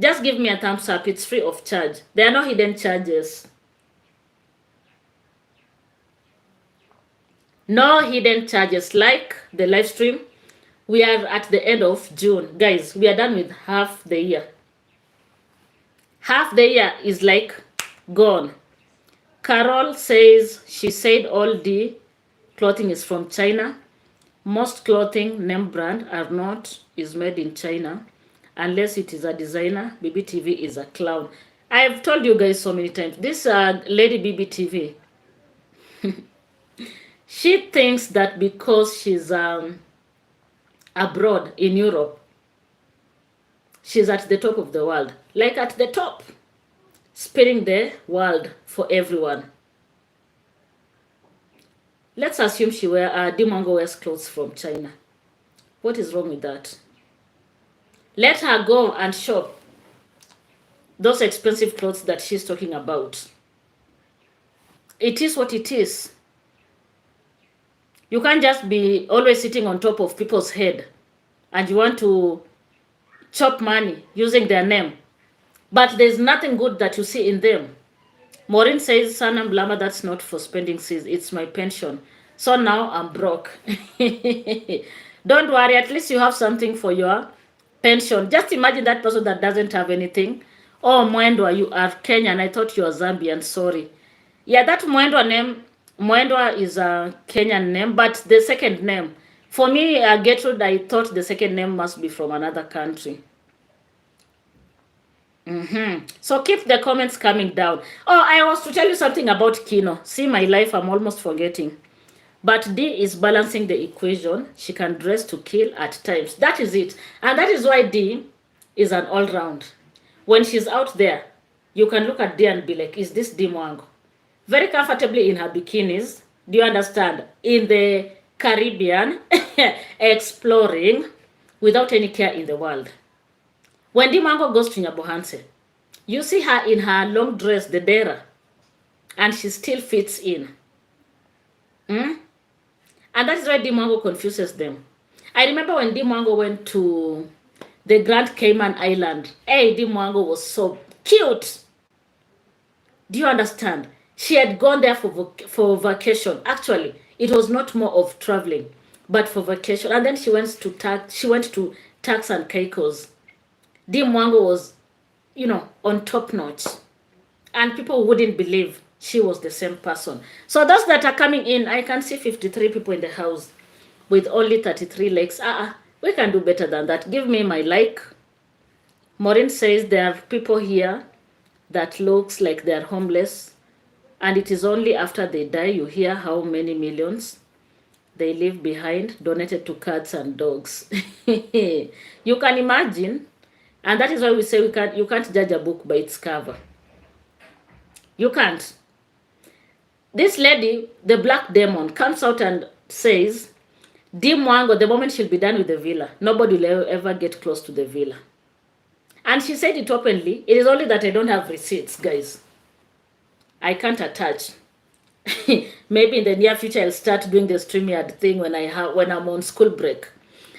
Just give me a thumbs up. It's free of charge. There are no hidden charges. No hidden charges. Like the live stream. We are at the end of June. Guys, we are done with half the year. Half the year is like gone. Carol says, she said all the clothing is from China. Most clothing name brand is made in China. Unless it is a designer. BBTV is a clown. I've told you guys so many times. This lady BBTV. She thinks that because she's abroad in Europe, she's at the top of the world. Like at the top. Spinning the world for everyone. Let's assume Dimongo wears clothes from China. What is wrong with that? Let her go and shop those expensive clothes that she's talking about. It is what it is. You can't just be always sitting on top of people's head and you want to chop money using their name. But there's nothing good that you see in them. Maureen says, Sanam Blama, that's not for spending, sis. It's my pension. So now I'm broke. Don't worry, at least you have something for your pension. Just imagine that person that doesn't have anything. Oh, Mwendwa, you are Kenyan. I thought you were Zambian. Sorry. Yeah, that Mwendwa name, Mwendwa is a Kenyan name, but the second name, for me, Gertrude, I thought the second name must be from another country. So keep the comments coming down. Oh, I was to tell you something about Kino. See my life, I'm almost forgetting. But D is balancing the equation. She can dress to kill at times. That is it. And that is why D is an all-round. When she's out there, you can look at D and be like, is this D Mwango? Very comfortably in her bikinis. Do you understand? In the Caribbean, exploring without any care in the world. When D Mwango goes to Nyabohanse, you see her in her long dress, the dera, and she still fits in. And that is why D Mwango confuses them. I remember when D Mwango went to the Grand Cayman Island. Hey, D Mwango was so cute. Do you understand? She had gone there for vacation. Actually, it was not more of traveling, but for vacation. And then she went to Turks and Caicos. D Mwango was, on top notch. And people wouldn't believe she was the same person. So those that are coming in, I can see 53 people in the house with only 33 likes. We can do better than that. Give me my like. Maureen says there are people here that looks like they're homeless. And it is only after they die you hear how many millions. they leave behind, donated to cats and dogs. You can imagine, and that is why we say you can't judge a book by its cover. You can't. This lady, the black demon, comes out and says, Dimwango, the moment she'll be done with the villa, nobody will ever get close to the villa. And she said it openly. It is only that I don't have receipts, guys. I can't attach. Maybe in the near future I'll start doing the StreamYard thing when I'm on school break.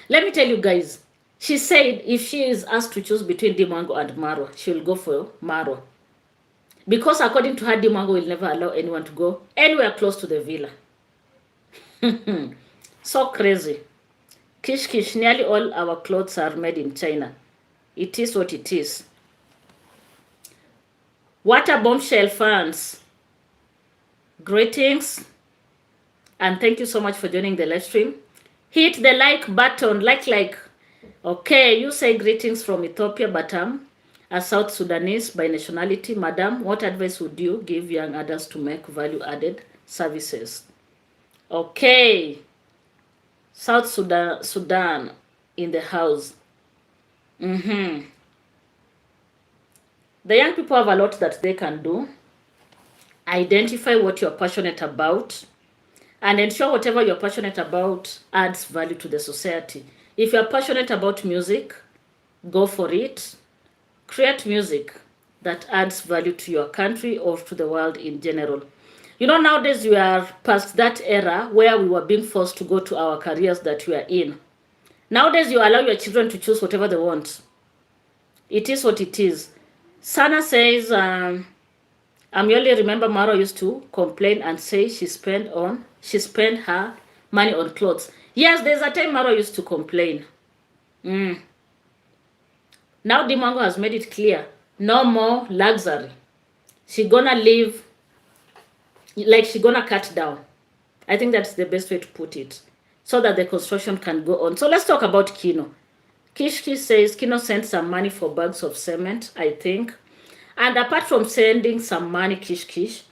Let me tell you guys, she said if she is asked to choose between Dimwango and Marwa, she'll go for Marwa. Because according to her, Dimwango will never allow anyone to go anywhere close to the villa. So crazy. Kish kish, nearly all our clothes are made in China. It is what it is. What a bombshell, fans. Greetings. And thank you so much for joining the live stream. Hit the like button, like. Okay, you say greetings from Ethiopia, but I'm a South Sudanese by nationality. Madam, what advice would you give young adults to make value-added services? Okay. South Sudan in the house. The young people have a lot that they can do. Identify what you're passionate about and ensure whatever you're passionate about adds value to the society. If you're passionate about music, go for it. Create music that adds value to your country or to the world in general. You know, nowadays we are past that era where we were being forced to go to our careers that we are in. Nowadays you allow your children to choose whatever they want. It is what it is. Sana says, Amelie, remember Mara used to complain and say she spent her money on clothes. Yes, there's a time Mara used to complain. Now Dimwango has made it clear, no more luxury. She gonna live, like she gonna cut down. I think that's the best way to put it, so that the construction can go on. So let's talk about Kino. Kishki says Kino sent some money for bags of cement, I think. And apart from sending some money, Kish,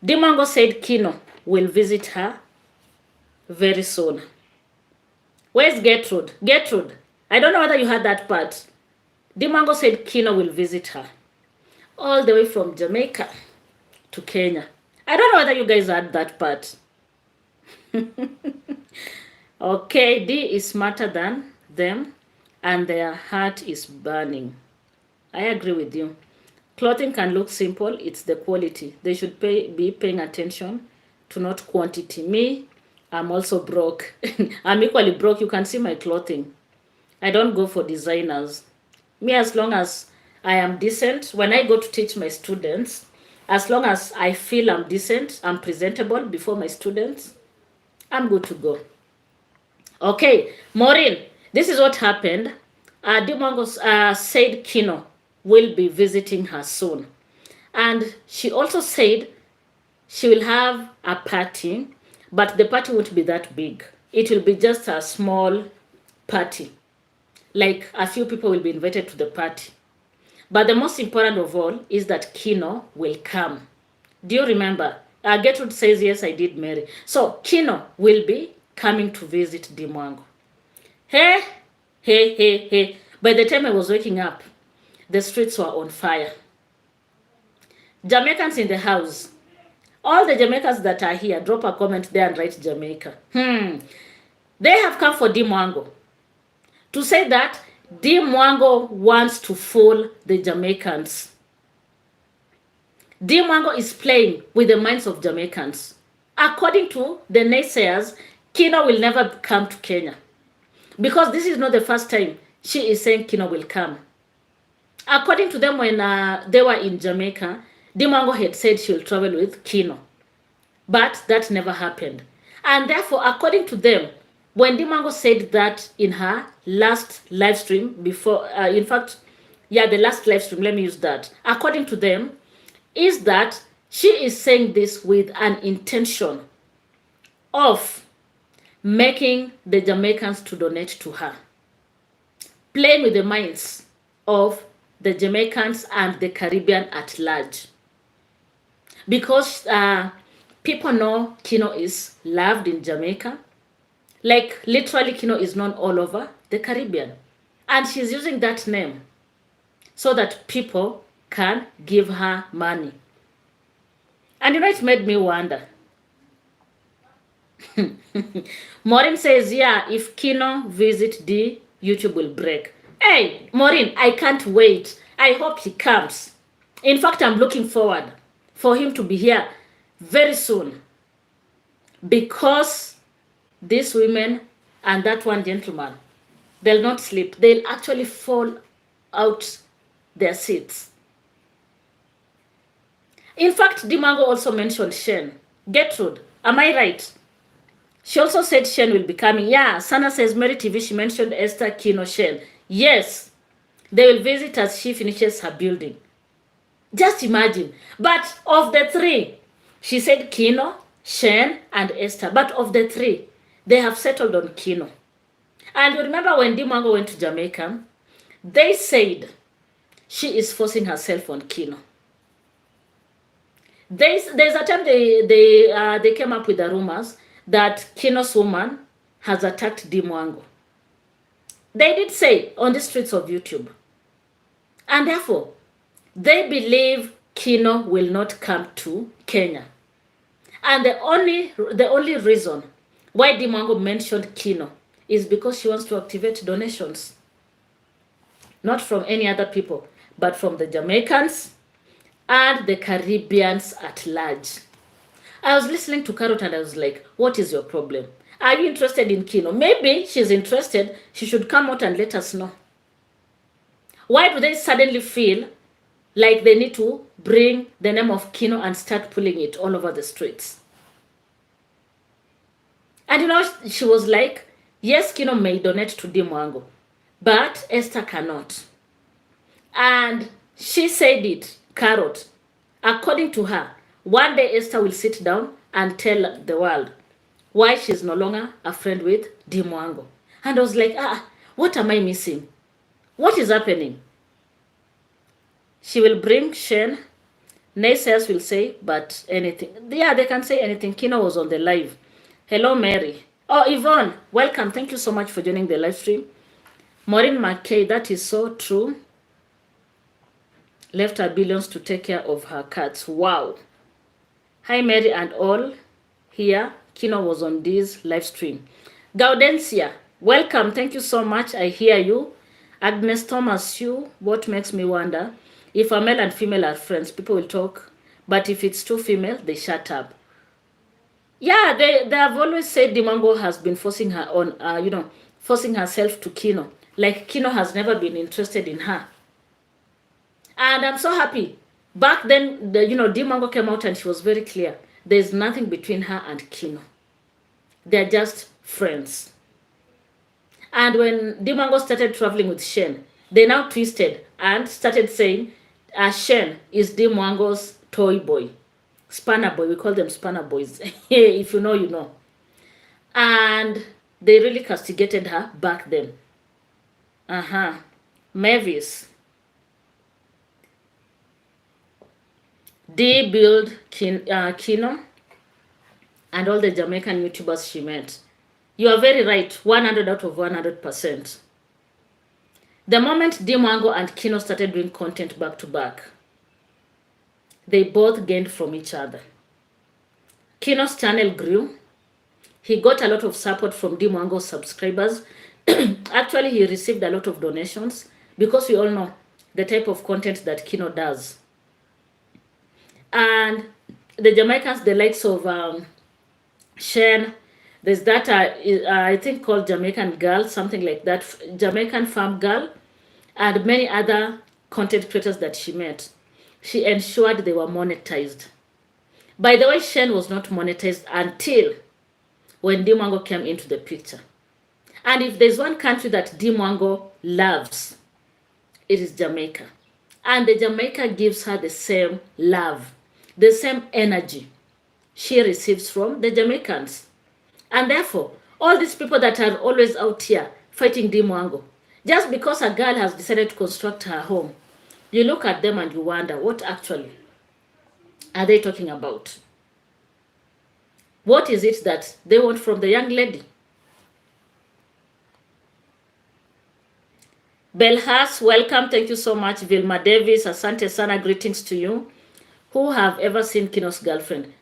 Dimwango said Kino will visit her very soon. Where's Gertrude? Gertrude, I don't know whether you heard that part. Dimwango said Kino will visit her all the way from Jamaica to Kenya. I don't know whether you guys heard that part. Okay, D is smarter than them and their heart is burning. I agree with you. Clothing can look simple, it's the quality. They should be paying attention to not quantity. Me, I'm also broke. I'm equally broke. You can see my clothing. I don't go for designers. Me, as long as I am decent, when I go to teach my students, as long as I feel I'm decent, I'm presentable before my students, I'm good to go. Okay, Maureen, this is what happened. Dimwango said Kino will be visiting her soon. And she also said she will have a party, but the party won't be that big. It will be just a small party. Like a few people will be invited to the party. But the most important of all is that Kino will come. Do you remember? Gertrude says, yes, I did marry. So Kino will be coming to visit Dimwango. Hey. By the time I was waking up, the streets were on fire. Jamaicans in the house. All the Jamaicans that are here, drop a comment there and write Jamaica. They have come for Dimwango to say that Dimwango wants to fool the Jamaicans. Dimwango is playing with the minds of Jamaicans. According to the naysayers, Kino will never come to Kenya. Because this is not the first time she is saying Kino will come. According to them, when they were in Jamaica, Dimwango had said she will travel with Kino. But that never happened. And therefore, according to them, when Dimwango said that in her last live stream before, the last live stream, let me use that. According to them, is that she is saying this with an intention of making the Jamaicans to donate to her. Playing with the minds of the Jamaicans and the Caribbean at large. Because people know Kino is loved in Jamaica. Like literally Kino is known all over the Caribbean. And she's using that name so that people can give her money. And it made me wonder. Maureen says, yeah, if Kino visit D, YouTube will break. Hey, Maureen, I can't wait. I hope he comes. In fact, I'm looking forward for him to be here very soon. Because these women and that one gentleman, they'll not sleep. They'll actually fall out their seats. In fact, Dimango also mentioned Shen. Gertrude, am I right? She also said Shen will be coming. Yeah, Sana says Mary TV, she mentioned Esther, Kino, Shen. Yes, they will visit as she finishes her building. Just imagine. But of the three, she said Kino, Shen, and Esther. But of the three, they have settled on Kino. And you remember when Dimango went to Jamaica, they said she is forcing herself on Kino. There's a time they came up with the rumors that Kino's woman has attacked Dimwango. They did say on the streets of YouTube. And therefore, they believe Kino will not come to Kenya. And the only reason why Dimwango mentioned Kino is because she wants to activate donations. Not from any other people, but from the Jamaicans and the Caribbeans at large. I was listening to Carrot and I was like, what is your problem? Are you interested in Kino? Maybe she's interested. She should come out and let us know. Why do they suddenly feel like they need to bring the name of Kino and start pulling it all over the streets? And she was like, yes, Kino may donate to Dimwango, but Esther cannot. And she said it, Carrot. According to her, one day Esther will sit down and tell the world why she's no longer a friend with Dimwango. And I was like, what am I missing? What is happening? She will bring Shen. Naysayers will say, but anything. Yeah, they can say anything. Kino was on the live. Hello, Mary. Oh, Yvonne, welcome. Thank you so much for joining the live stream. Maureen McKay, that is so true. Left her billions to take care of her cats. Wow. Hi, Mary and all. Here, Kino was on this live stream. Gaudencia, welcome. Thank you so much. I hear you. Agnes Thomas, what makes me wonder, if a male and female are friends, people will talk. But if it's two female, they shut up. Yeah, they have always said Dimango has been forcing her on, forcing herself to Kino. Like Kino has never been interested in her. And I'm so happy. Back then, Dimango came out and she was very clear. There's nothing between her and Kino. They're just friends. And when Dimango started traveling with Shen, they now twisted and started saying Shen is Dimango's toy boy. Spanner boy. We call them spanner boys. If you know, you know. And they really castigated her back then. Mavis. They build Kino and all the Jamaican YouTubers she met. You are very right, 100 out of 100%. The moment Dimwango and Kino started doing content back to back, they both gained from each other. Kino's channel grew. He got a lot of support from Dimwango's subscribers. Actually, he received a lot of donations because we all know the type of content that Kino does. And the Jamaicans, the likes of Shen, there's that, I think called Jamaican Girl, something like that, Jamaican Farm Girl, and many other content creators that she met. She ensured they were monetized. By the way, Shen was not monetized until when Dimwango came into the picture. And if there's one country that Dimwango loves, it is Jamaica. And the Jamaica gives her the same love, the same energy she receives from the Jamaicans. And therefore, all these people that are always out here fighting Dimwango, just because a girl has decided to construct her home, you look at them and you wonder, what actually are they talking about? What is it that they want from the young lady? Belhas, welcome. Thank you so much. Vilma Davis, Asante Sana, greetings to you. Who have ever seen Kino's girlfriend?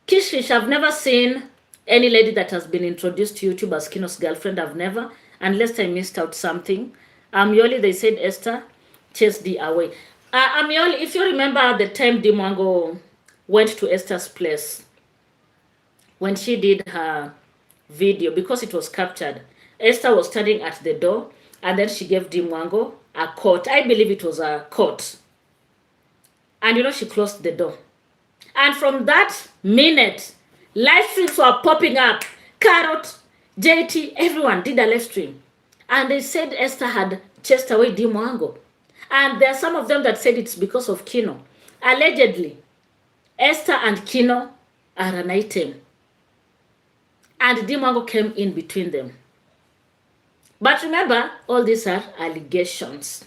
Kishish, I've never seen any lady that has been introduced to YouTube as Kino's girlfriend. I've never, unless I missed out something. Amioli, they said Esther chased D away. Amioli, if you remember the time Dimwango went to Esther's place when she did her video, because it was captured, Esther was standing at the door and then she gave Dimwango a coat. I believe it was a coat. And she closed the door. And from that minute, live streams were popping up. Carrot, JT, everyone did a live stream. And they said Esther had chased away Dimwango. And there are some of them that said it's because of Kino. Allegedly, Esther and Kino are an item. And Dimwango came in between them. But remember, all these are allegations.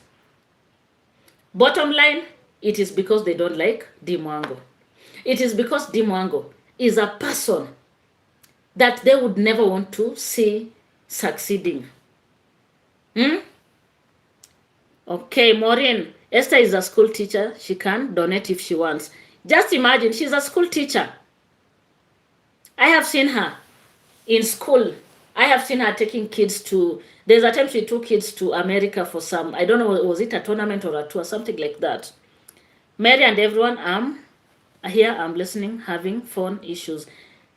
Bottom line, it is because they don't like Dimwango. It is because Dimwango is a person that they would never want to see succeeding. Okay, Maureen, Esther is a school teacher. She can donate if she wants. Just imagine, she's a school teacher. I have seen her in school. I have seen her taking kids to, there's a time she took kids to America for some, I don't know, was it a tournament or a tour, something like that. Mary and everyone, here I'm listening, having phone issues.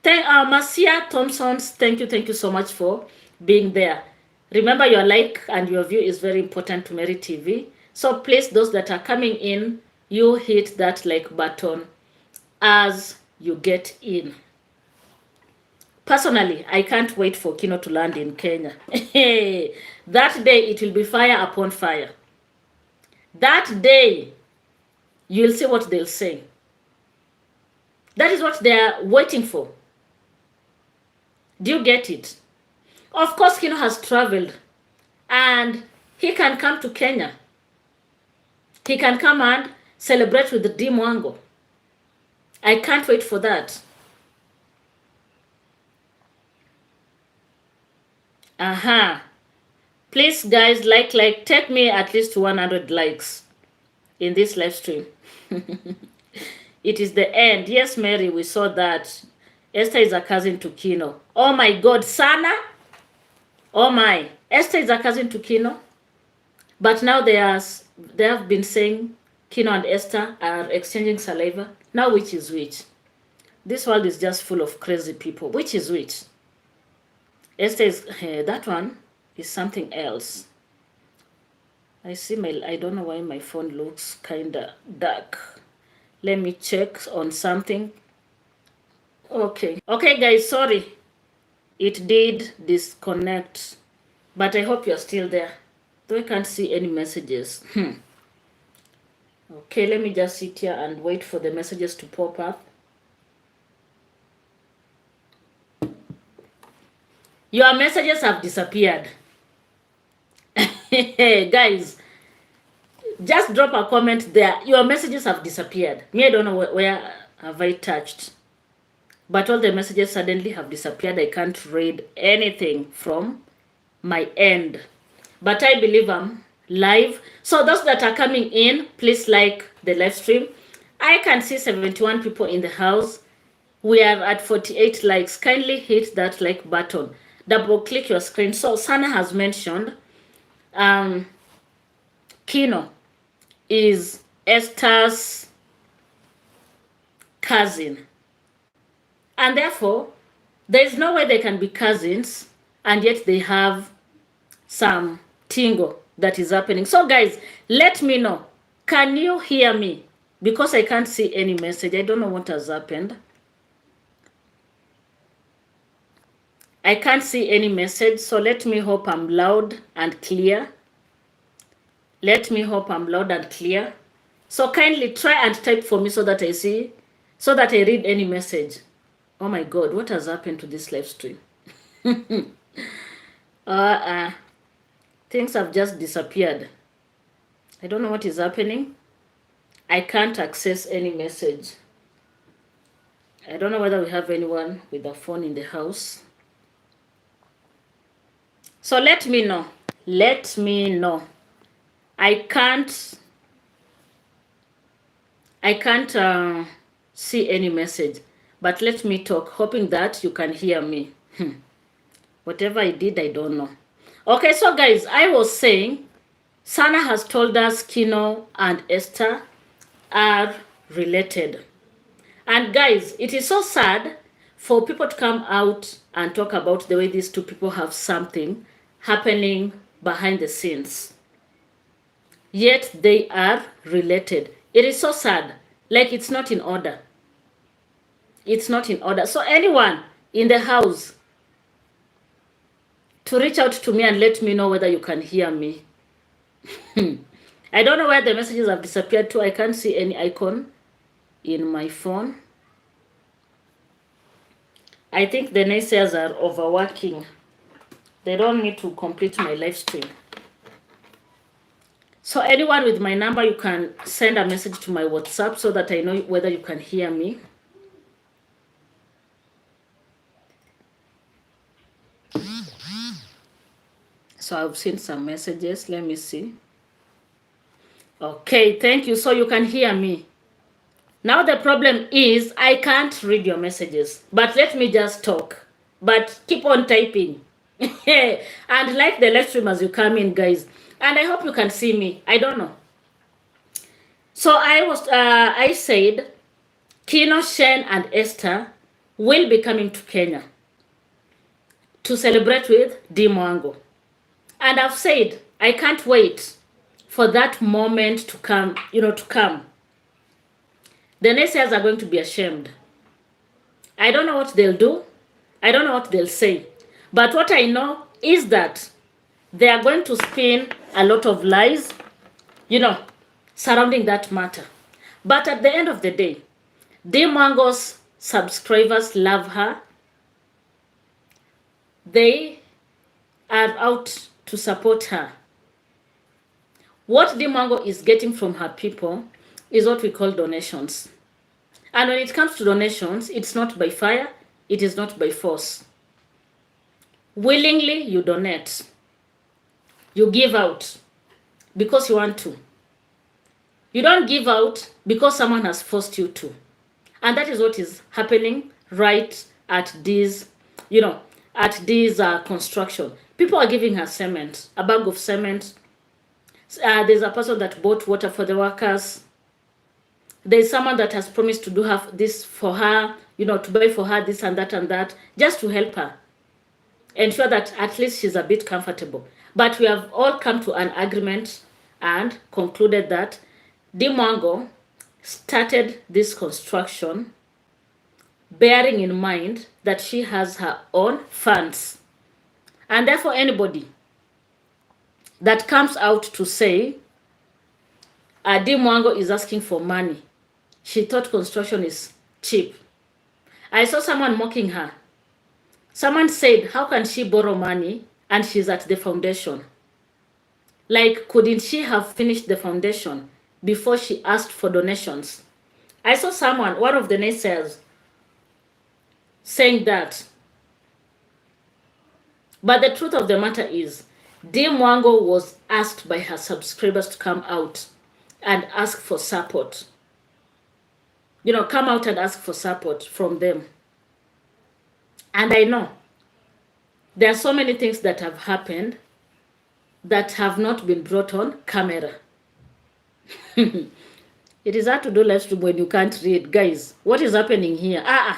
Marcia Thompson, thank you so much for being there. Remember, your like and your view is very important to Mary TV. So please, those that are coming in, you hit that like button as you get in. Personally, I can't wait for Kino to land in Kenya. That day, it will be fire upon fire. That day, you'll see what they'll say. That is what they're waiting for. Do you get it? Of course, Kino has traveled and he can come to Kenya. He can come and celebrate with the Dimwango. I can't wait for that. Please, guys, like, take me at least 100 likes in this live stream. It is the end. Yes, Mary, we saw that. Esther is a cousin to Kino. Oh my God, Sana? Oh my. Esther is a cousin to Kino. But now they have been saying Kino and Esther are exchanging saliva. Now which is which? This world is just full of crazy people. Which is which? Esther is, that one is something else. I don't know why my phone looks kind of dark. Let me check on something. Okay, guys, sorry. It did disconnect. But I hope you're still there. Though I can't see any messages. Okay, let me just sit here and wait for the messages to pop up. Your messages have disappeared. Guys, just drop a comment there. Your messages have disappeared. Me, I don't know where have I touched. But all the messages suddenly have disappeared. I can't read anything from my end. But I believe I'm live. So those that are coming in, please like the live stream. I can see 71 people in the house. We are at 48 likes. Kindly hit that like button. Double click your screen. So Sana has mentioned Kino is Esther's cousin. And therefore, there is no way they can be cousins and yet they have some tingo that is happening. So guys, let me know. Can you hear me? Because I can't see any message. I don't know what has happened. I can't see any message, so let me hope I'm loud and clear. Let me hope I'm loud and clear. So kindly try and type for me so that I see, so that I read any message. Oh my God, what has happened to this live stream? Things have just disappeared. I don't know what is happening. I can't access any message. I don't know whether we have anyone with a phone in the house. So let me know. Let me know. I can't see any message, but let me talk, hoping that you can hear me. Whatever I did, I don't know. Okay, so guys, I was saying, Sana has told us Kino and Esther are related. And guys, it is so sad for people to come out and talk about the way these two people have something happening behind the scenes. Yet they are related. It is so sad. Like, it's not in order. It's not in order. So anyone in the house, to reach out to me and let me know whether you can hear me. I don't know where the messages have disappeared to. I can't see any icon in my phone. I think the naysayers are overworking. They don't need to complete my live stream. So anyone with my number, you can send a message to my WhatsApp so that I know whether you can hear me. So I've seen some messages. Let me see. Okay, thank you. So you can hear me. Now the problem is I can't read your messages, but let me just talk. But keep on typing. And like the live stream as you come in, guys. And I hope you can see me. I don't know. So I said Kino, Shen, and Esther will be coming to Kenya to celebrate with D Mwango. And I've said I can't wait for that moment to come, to come. The naysayers are going to be ashamed. I don't know what they'll do. I don't know what they'll say. But what I know is that they are going to spin a lot of lies, surrounding that matter. But at the end of the day, D Mwango's subscribers love her. They are out to support her. What D Mwango is getting from her people is what we call donations. And when it comes to donations, it's not by fire, it is not by force. Willingly, you donate. You give out because you want to. You don't give out because someone has forced you to. And that is what is happening right at this, construction. People are giving her cement, a bag of cement. There's a person that bought water for the workers. There's someone that has promised to do this for her, to buy for her this and that, just to help her. Ensure that at least she's a bit comfortable. But we have all come to an agreement and concluded that D Mwango started this construction bearing in mind that she has her own funds. And therefore anybody that comes out to say D Mwango is asking for money, she thought construction is cheap. I saw someone mocking her. Someone said, how can she borrow money and she's at the foundation? Like, couldn't she have finished the foundation before she asked for donations? I saw someone, one of the naysayers, saying that. But the truth of the matter is, D Mwango was asked by her subscribers to come out and ask for support. Come out and ask for support from them. And I know there are so many things that have happened that have not been brought on camera. It is hard to do live stream when you can't read. Guys, what is happening here? I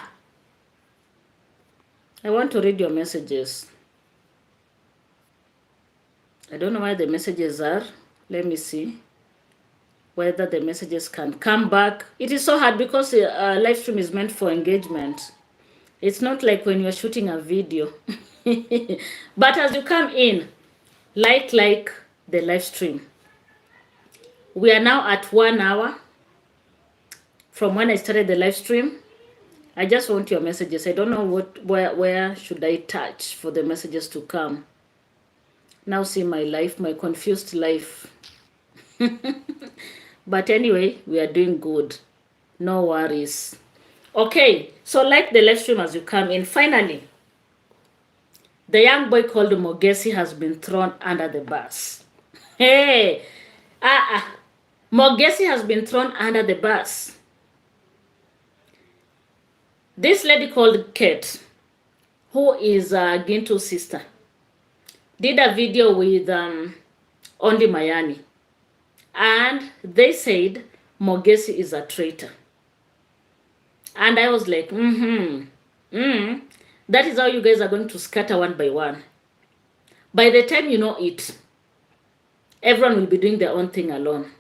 want to read your messages. I don't know where the messages are. Let me see whether the messages can come back. It is so hard because a live stream is meant for engagement. It's not like when you're shooting a video. But as you come in, like the live stream. We are now at 1 hour from when I started the live stream. I just want your messages. I don't know where should I touch for the messages to come. Now see my life, my confused life. But anyway, we are doing good. No worries. Okay, so like the live stream as you come in, finally, the young boy called Mogesi has been thrown under the bus. Hey, Mogesi has been thrown under the bus. This lady called Kate, who is Gintu's sister, did a video with Ondi Mayani. And they said Mogesi is a traitor. And I was like, that is how you guys are going to scatter one by one. By the time you know it, everyone will be doing their own thing alone.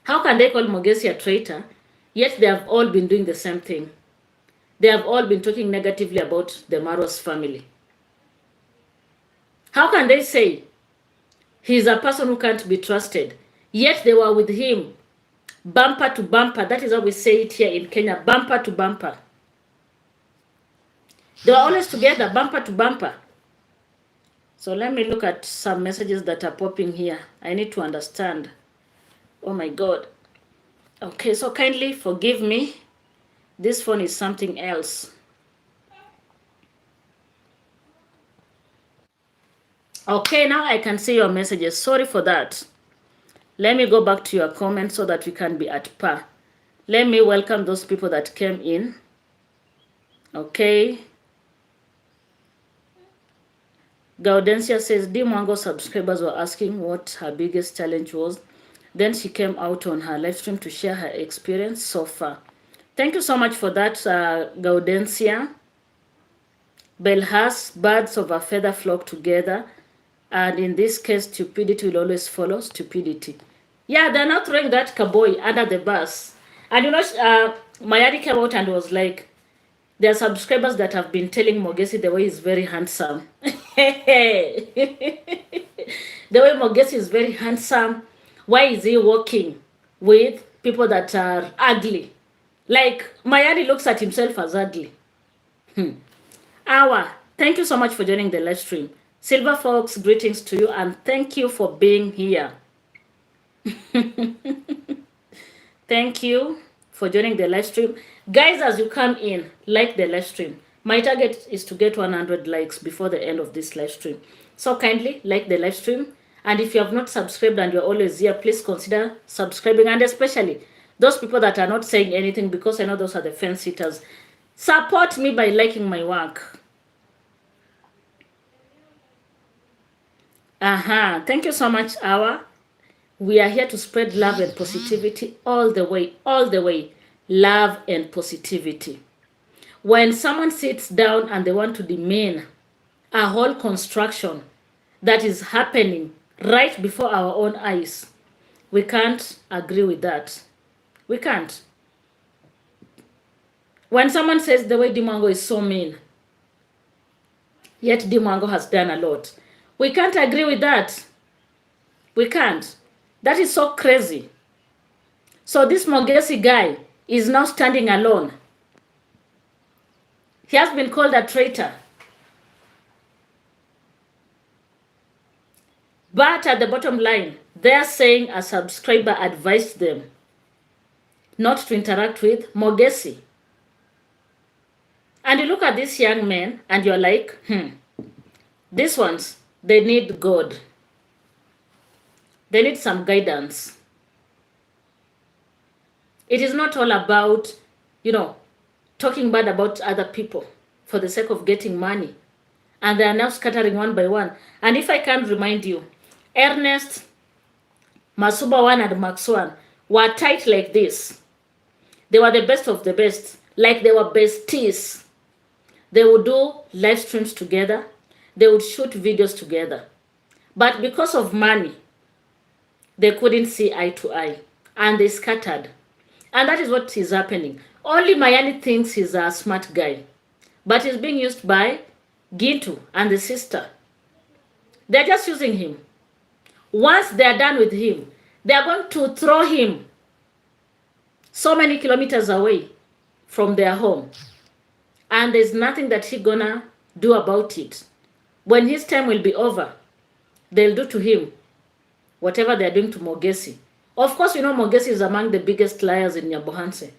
How can they call Mogesi a traitor, yet they have all been doing the same thing? They have all been talking negatively about the Maros family. How can they say he's a person who can't be trusted, yet they were with him bumper to bumper? That is how we say it here in Kenya, bumper to bumper. They were always together, bumper to bumper. So let me look at some messages that are popping here. I need to understand. Oh my God. Okay, so kindly forgive me. This phone is something else. Okay, now I can see your messages. Sorry for that. Let me go back to your comments so that we can be at par. Let me welcome those people that came in. Okay. Gaudencia says, Dimwango subscribers were asking what her biggest challenge was. Then she came out on her live stream to share her experience so far. Thank you so much for that, Gaudencia. Belhas, birds of a feather flock together. And in this case, stupidity will always follow stupidity. Yeah, they're not throwing that cowboy under the bus. And you know, Mayadi came out and was like, there are subscribers that have been telling Mogesi the way he's very handsome. The way Mogesi is very handsome. Why is he walking with people that are ugly? Like, Mayadi looks at himself as ugly. Thank you so much for joining the live stream. Silver Fox, greetings to you and thank you for being here. Thank you for joining the live stream. Guys, as you come in, like the live stream. My target is to get 100 likes before the end of this live stream. So kindly like the live stream. And if you have not subscribed and you're always here, please consider subscribing. And especially those people that are not saying anything, because I know those are the fence sitters. Support me by liking my work. Thank you so much, Awa. We are here to spread love and positivity all the way, all the way. Love and positivity. When someone sits down and they want to demean a whole construction that is happening right before our own eyes, we can't agree with that. We can't. When someone says the way Dimwango is so mean, yet Dimwango has done a lot, we can't agree with that. We can't. That is so crazy. So this Mogesi guy is now standing alone. He has been called a traitor. But at the bottom line, they're saying a subscriber advised them not to interact with Mogesi. And you look at these young men and you're like, these ones, they need God. They need some guidance. It is not all about, talking bad about other people for the sake of getting money. And they are now scattering one by one. And if I can remind you, Ernest, Masuba 1 and Max 1 were tight like this. They were the best of the best, like they were besties. They would do live streams together. They would shoot videos together. But because of money, they couldn't see eye to eye. And they scattered. And that is what is happening. Only Mayani thinks he's a smart guy. But he's being used by Gintu and the sister. They're just using him. Once they're done with him, they're going to throw him so many kilometers away from their home. And there's nothing that he's gonna do about it. When his time will be over, they'll do to him whatever they're doing to Mogesi. Of course, Mogesi is among the biggest liars in Nyabohanse.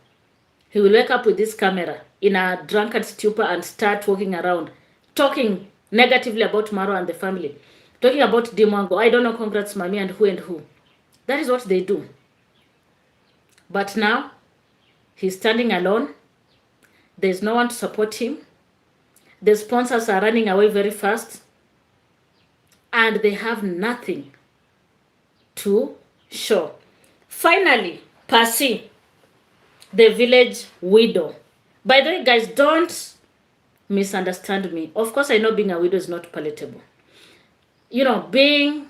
He will wake up with this camera in a drunken stupor and start walking around, talking negatively about Maro and the family, talking about Dimwango. I don't know, congrats, mommy, and who. That is what they do. But now, he's standing alone. There's no one to support him. The sponsors are running away very fast. And they have nothing to show. Finally, Percy, the village widow. By the way, guys, don't misunderstand me. Of course, I know being a widow is not palatable. Being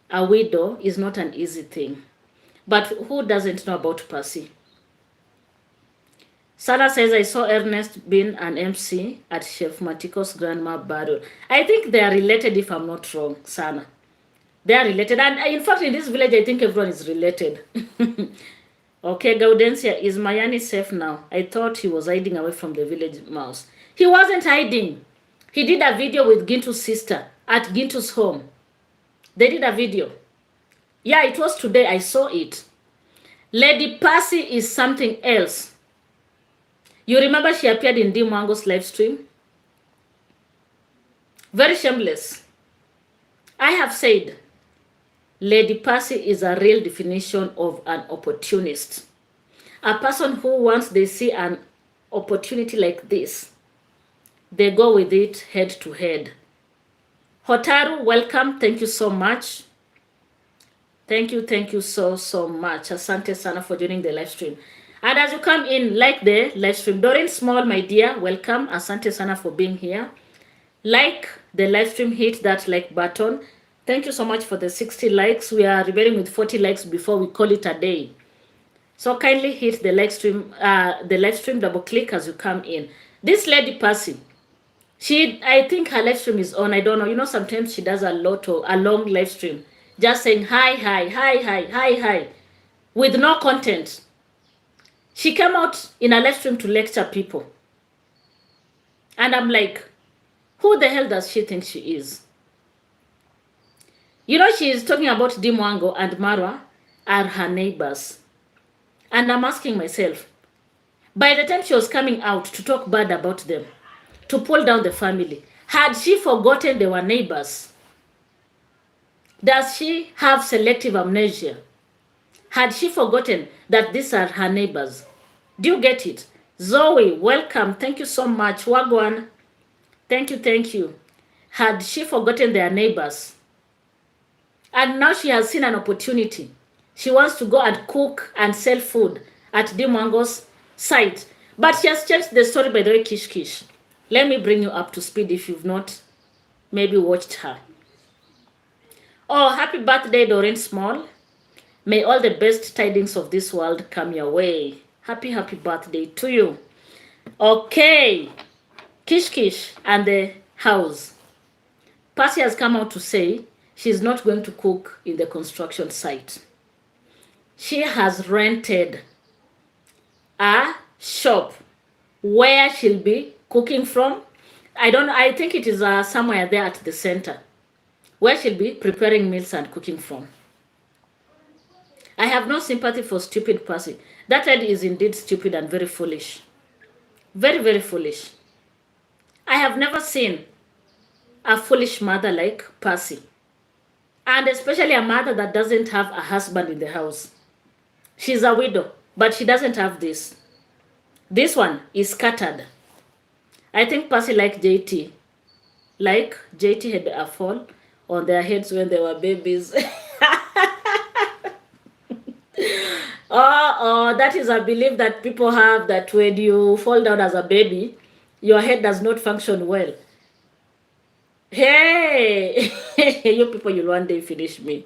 a widow is not an easy thing. But who doesn't know about Percy? Sarah says, I saw Ernest being an MC at Chef Matiko's grandma burial. I think they are related, if I'm not wrong, Sana. They are related. And in fact, in this village, I think everyone is related. Okay, Gaudensia, is Mayani safe now? I thought he was hiding away from the village mouse. He wasn't hiding. He did a video with Gintu's sister at Gintu's home. They did a video. Yeah, it was today. I saw it. Lady Percy is something else. You remember she appeared in Dimwango's live stream? Very shameless. I have said, Lady Percy is a real definition of an opportunist. A person who once they see an opportunity like this, they go with it head to head. Hotaru, welcome. Thank you so much. Thank you so much. Asante sana for joining the live stream. And as you come in, like the live stream. Doreen Small, my dear, welcome. Asante sana for being here. Like the live stream, hit that like button. Thank you so much for the 60 likes. We are rebelling with 40 likes before we call it a day. So kindly hit the live stream, double click as you come in. This lady Percy, I think her live stream is on. I don't know. Sometimes she does a long live stream. Just saying hi, with no content. She came out in a live stream to lecture people. And I'm like, who the hell does she think she is? She is talking about Dimwango and Marwa are her neighbors. And I'm asking myself, by the time she was coming out to talk bad about them, to pull down the family, had she forgotten they were neighbors? Does she have selective amnesia? Had she forgotten that these are her neighbors? Do you get it? Zoe, welcome. Thank you so much. Wagwan. Thank you. Had she forgotten their neighbors? And now she has seen an opportunity. She wants to go and cook and sell food at Dimwango's site. But she has changed the story by the way, Kish. Let me bring you up to speed if you've not maybe watched her. Oh, happy birthday, Doreen Small. May all the best tidings of this world come your way. Happy birthday to you. Okay. Kish and the house. Percy has come out to say she's not going to cook in the construction site. She has rented a shop where she'll be cooking from. I think it is somewhere there at the center where she'll be preparing meals and cooking from. I have no sympathy for stupid Percy. That lady is indeed stupid and very foolish. Very, very foolish. I have never seen a foolish mother like Percy. And especially a mother that doesn't have a husband in the house. She's a widow, but she doesn't have this. This one is scattered. I think Percy like JT. Like JT had a fall on their heads when they were babies. That is a belief that people have, that when you fall down as a baby, your head does not function well. Hey, you people, you'll one day finish me.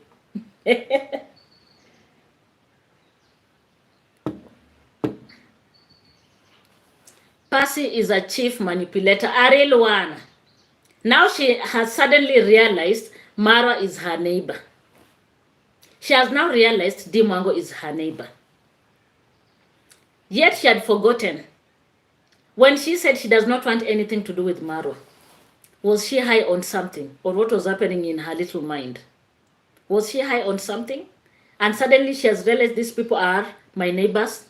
Percy is a chief manipulator, a real one. Now she has suddenly realized Marwa is her neighbor. She has now realized Dimwango is her neighbor. Yet she had forgotten. When she said she does not want anything to do with Marwa, was she high on something? Or what was happening in her little mind? Was she high on something? And suddenly she has realized these people are my neighbors.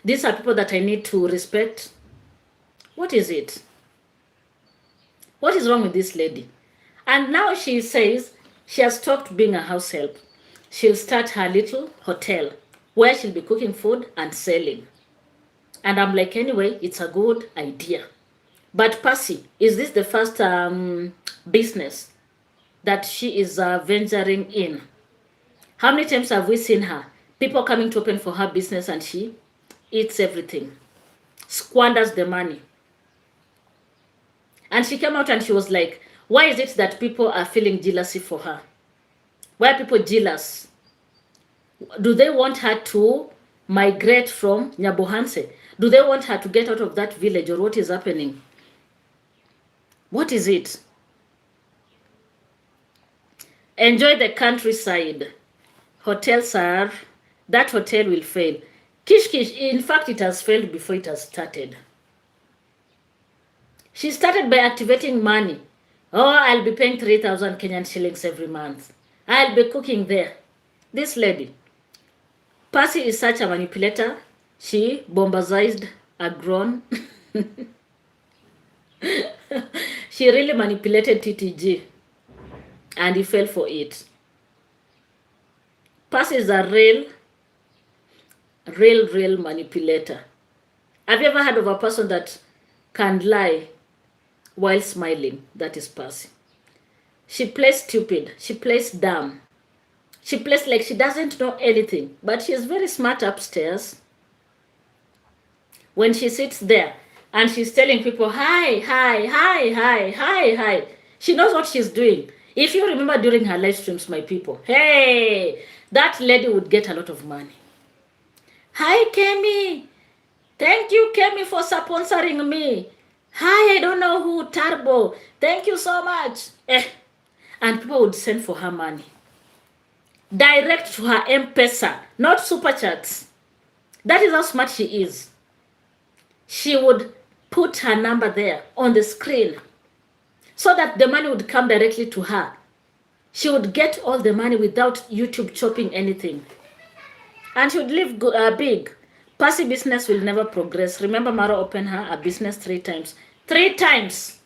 These are people that I need to respect. What is it? What is wrong with this lady? And now she says she has stopped being a house help. she'll start her little hotel where she'll be cooking food and selling. And I'm like, anyway, it's a good idea. But Percy, is this the first business that she is venturing in? How many times have we seen her? People coming to open for her business and she eats everything, squanders the money. And she came out and she was like, why is it that people are feeling jealousy for her? Why are people jealous? Do they want her to migrate from Nyabohanse? Do they want her to get out of that village, or what is happening? What is it? Enjoy the countryside. Hotels are, that hotel will fail. Kish, in fact, it has failed before it has started. She started by activating money. Oh, I'll be paying 3,000 Kenyan shillings every month. I'll be cooking there. This lady, Percy, is such a manipulator. She bombazized a grown. She really manipulated TTG. And he fell for it. Percy is a real manipulator. Have you ever heard of a person that can lie while smiling? That is Percy. She plays stupid. She plays dumb. She plays like she doesn't know anything. But she is very smart upstairs. When she sits there and she's telling people, hi, hi, hi, hi, hi, hi. She knows what she's doing. If you remember during her live streams, my people, hey, that lady would get a lot of money. Hi, Kemi. Thank you, Kemi, for sponsoring me. Hi, I don't know who, Turbo. Thank you so much. And people would send for her money. Direct to her M-Pesa, not super chats. That is how smart she is. She would put her number there on the screen so that the money would come directly to her. She would get all the money without YouTube chopping anything. And she would live big. Percy business will never progress. Remember, Mara opened her a business 3 times. 3 times!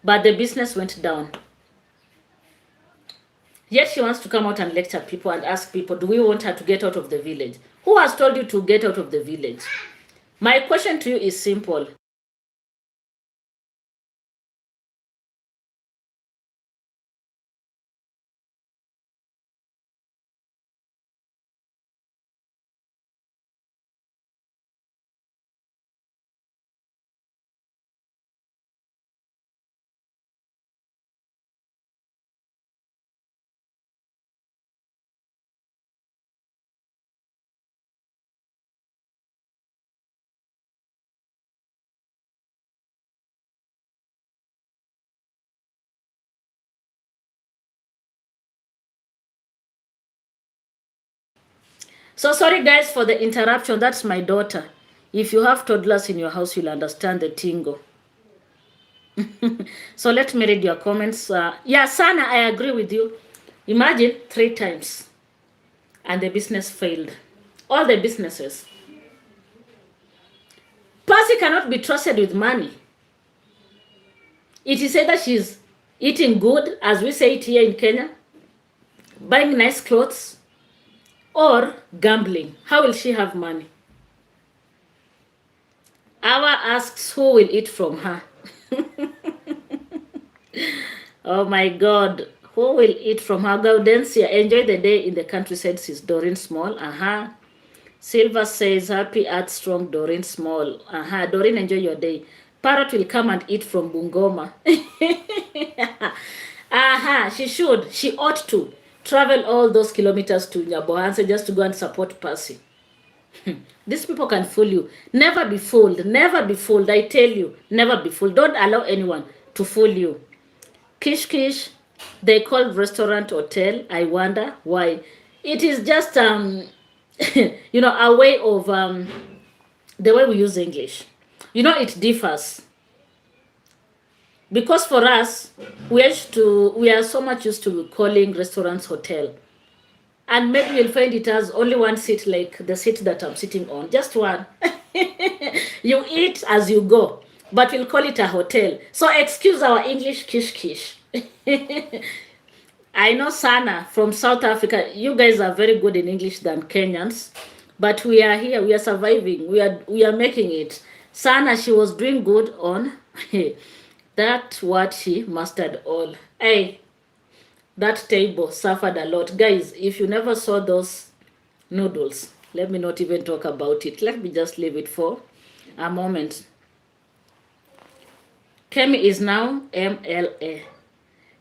But the business went down. Yet she wants to come out and lecture people and ask people, do we want her to get out of the village? Who has told you to get out of the village? My question to you is simple. So sorry guys for the interruption. That's my daughter. If you have toddlers in your house, you'll understand the tingle. So let me read your comments. Yeah, Sana, I agree with you. Imagine 3 times and the business failed. All the businesses. Percy cannot be trusted with money. It is either she's eating good, as we say it here in Kenya, buying nice clothes, or gambling. How will she have money? Awa asks who will eat from her. Oh my God. Who will eat from her? Gaudencia, enjoy the day in the countryside, says Doreen Small. Silver says, happy Earth Strong, Doreen Small. Doreen, enjoy your day. Parrot will come and eat from Bungoma. She should. She ought to travel all those kilometers to Nyabohanse just to go and support Percy. These people can fool you. Never be fooled. Never be fooled. I tell you, never be fooled. Don't allow anyone to fool you. Kish Kish, they call restaurant hotel. I wonder why. It is just you know, a way of the way we use English. You know, it differs. Because for us, we are so much used to calling restaurants hotel. And maybe you'll find it has only one seat, like the seat that I'm sitting on. Just one. You eat as you go. But we'll call it a hotel. So excuse our English kish kish. I know Sana from South Africa. You guys are very good in English than Kenyans, but we are here. We are surviving. We are making it. Sana, she was doing good on that what she mastered all. Hey, that table suffered a lot. Guys, if you never saw those noodles, let me not even talk about it. Let me just leave it for a moment. Kemi is now MLA.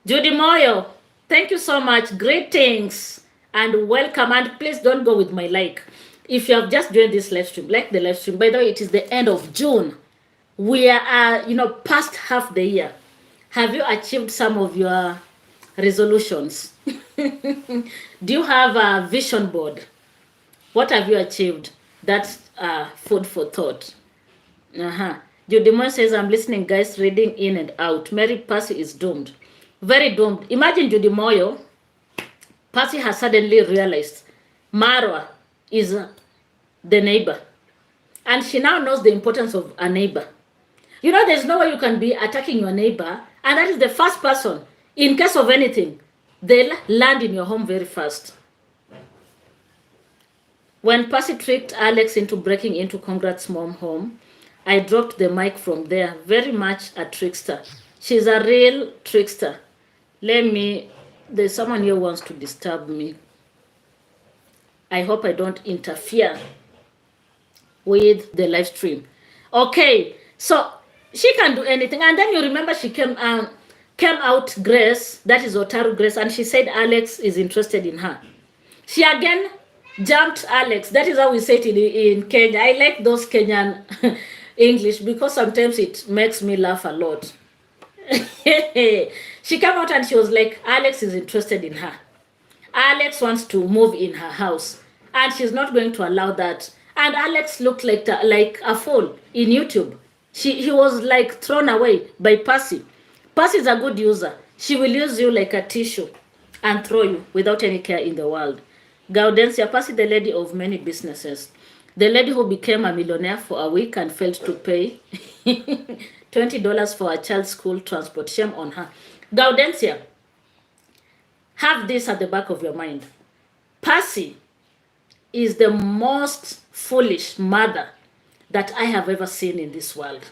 Judy Moyo, thank you so much. Greetings and welcome. And please don't go with my like. If you have just joined this live stream, like the live stream. By the way, it is the end of June. We are, past half the year. Have you achieved some of your resolutions? Do you have a vision board? What have you achieved? That's food for thought. Judy Moyo says, I'm listening, guys, reading in and out. Mary Percy is doomed. Very doomed. Imagine Judy Moyo. Percy has suddenly realized Marwa is the neighbor. And she now knows the importance of a neighbor. There's no way you can be attacking your neighbor. And that is the first person. In case of anything, they'll land in your home very fast. When Percy tricked Alex into breaking into Congrats' mom home, I dropped the mic from there. Very much a trickster. She's a real trickster. There's someone here who wants to disturb me. I hope I don't interfere with the live stream. Okay, so she can do anything. And then you remember she came out, Grace, that is Otaru Grace, and she said Alex is interested in her. She again jumped Alex. That is how we say it in Kenya. I like those Kenyan English because sometimes it makes me laugh a lot. She came out and she was like, Alex is interested in her. Alex wants to move in her house and she's not going to allow that. And Alex looked like a fool in YouTube. He was like thrown away by Percy. Percy is a good user. She will use you like a tissue and throw you without any care in the world. Gaudensia, Percy, the lady of many businesses. The lady who became a millionaire for a week and failed to pay $20 for a child's school transport. Shame on her. Gaudensia, have this at the back of your mind. Percy is the most foolish mother that I have ever seen in this world.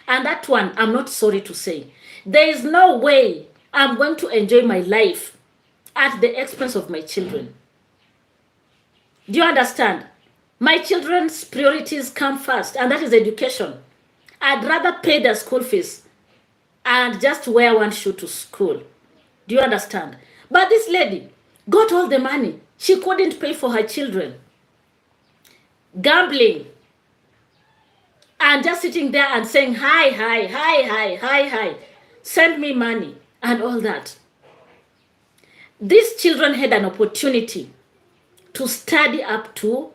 And that one, I'm not sorry to say. There is no way I'm going to enjoy my life at the expense of my children. Do you understand? My children's priorities come first, and that is education. I'd rather pay their school fees and just wear one shoe to school. Do you understand? But this lady got all the money. She couldn't pay for her children. Gambling. And just sitting there and saying, hi, send me money and all that. These children had an opportunity to study up to,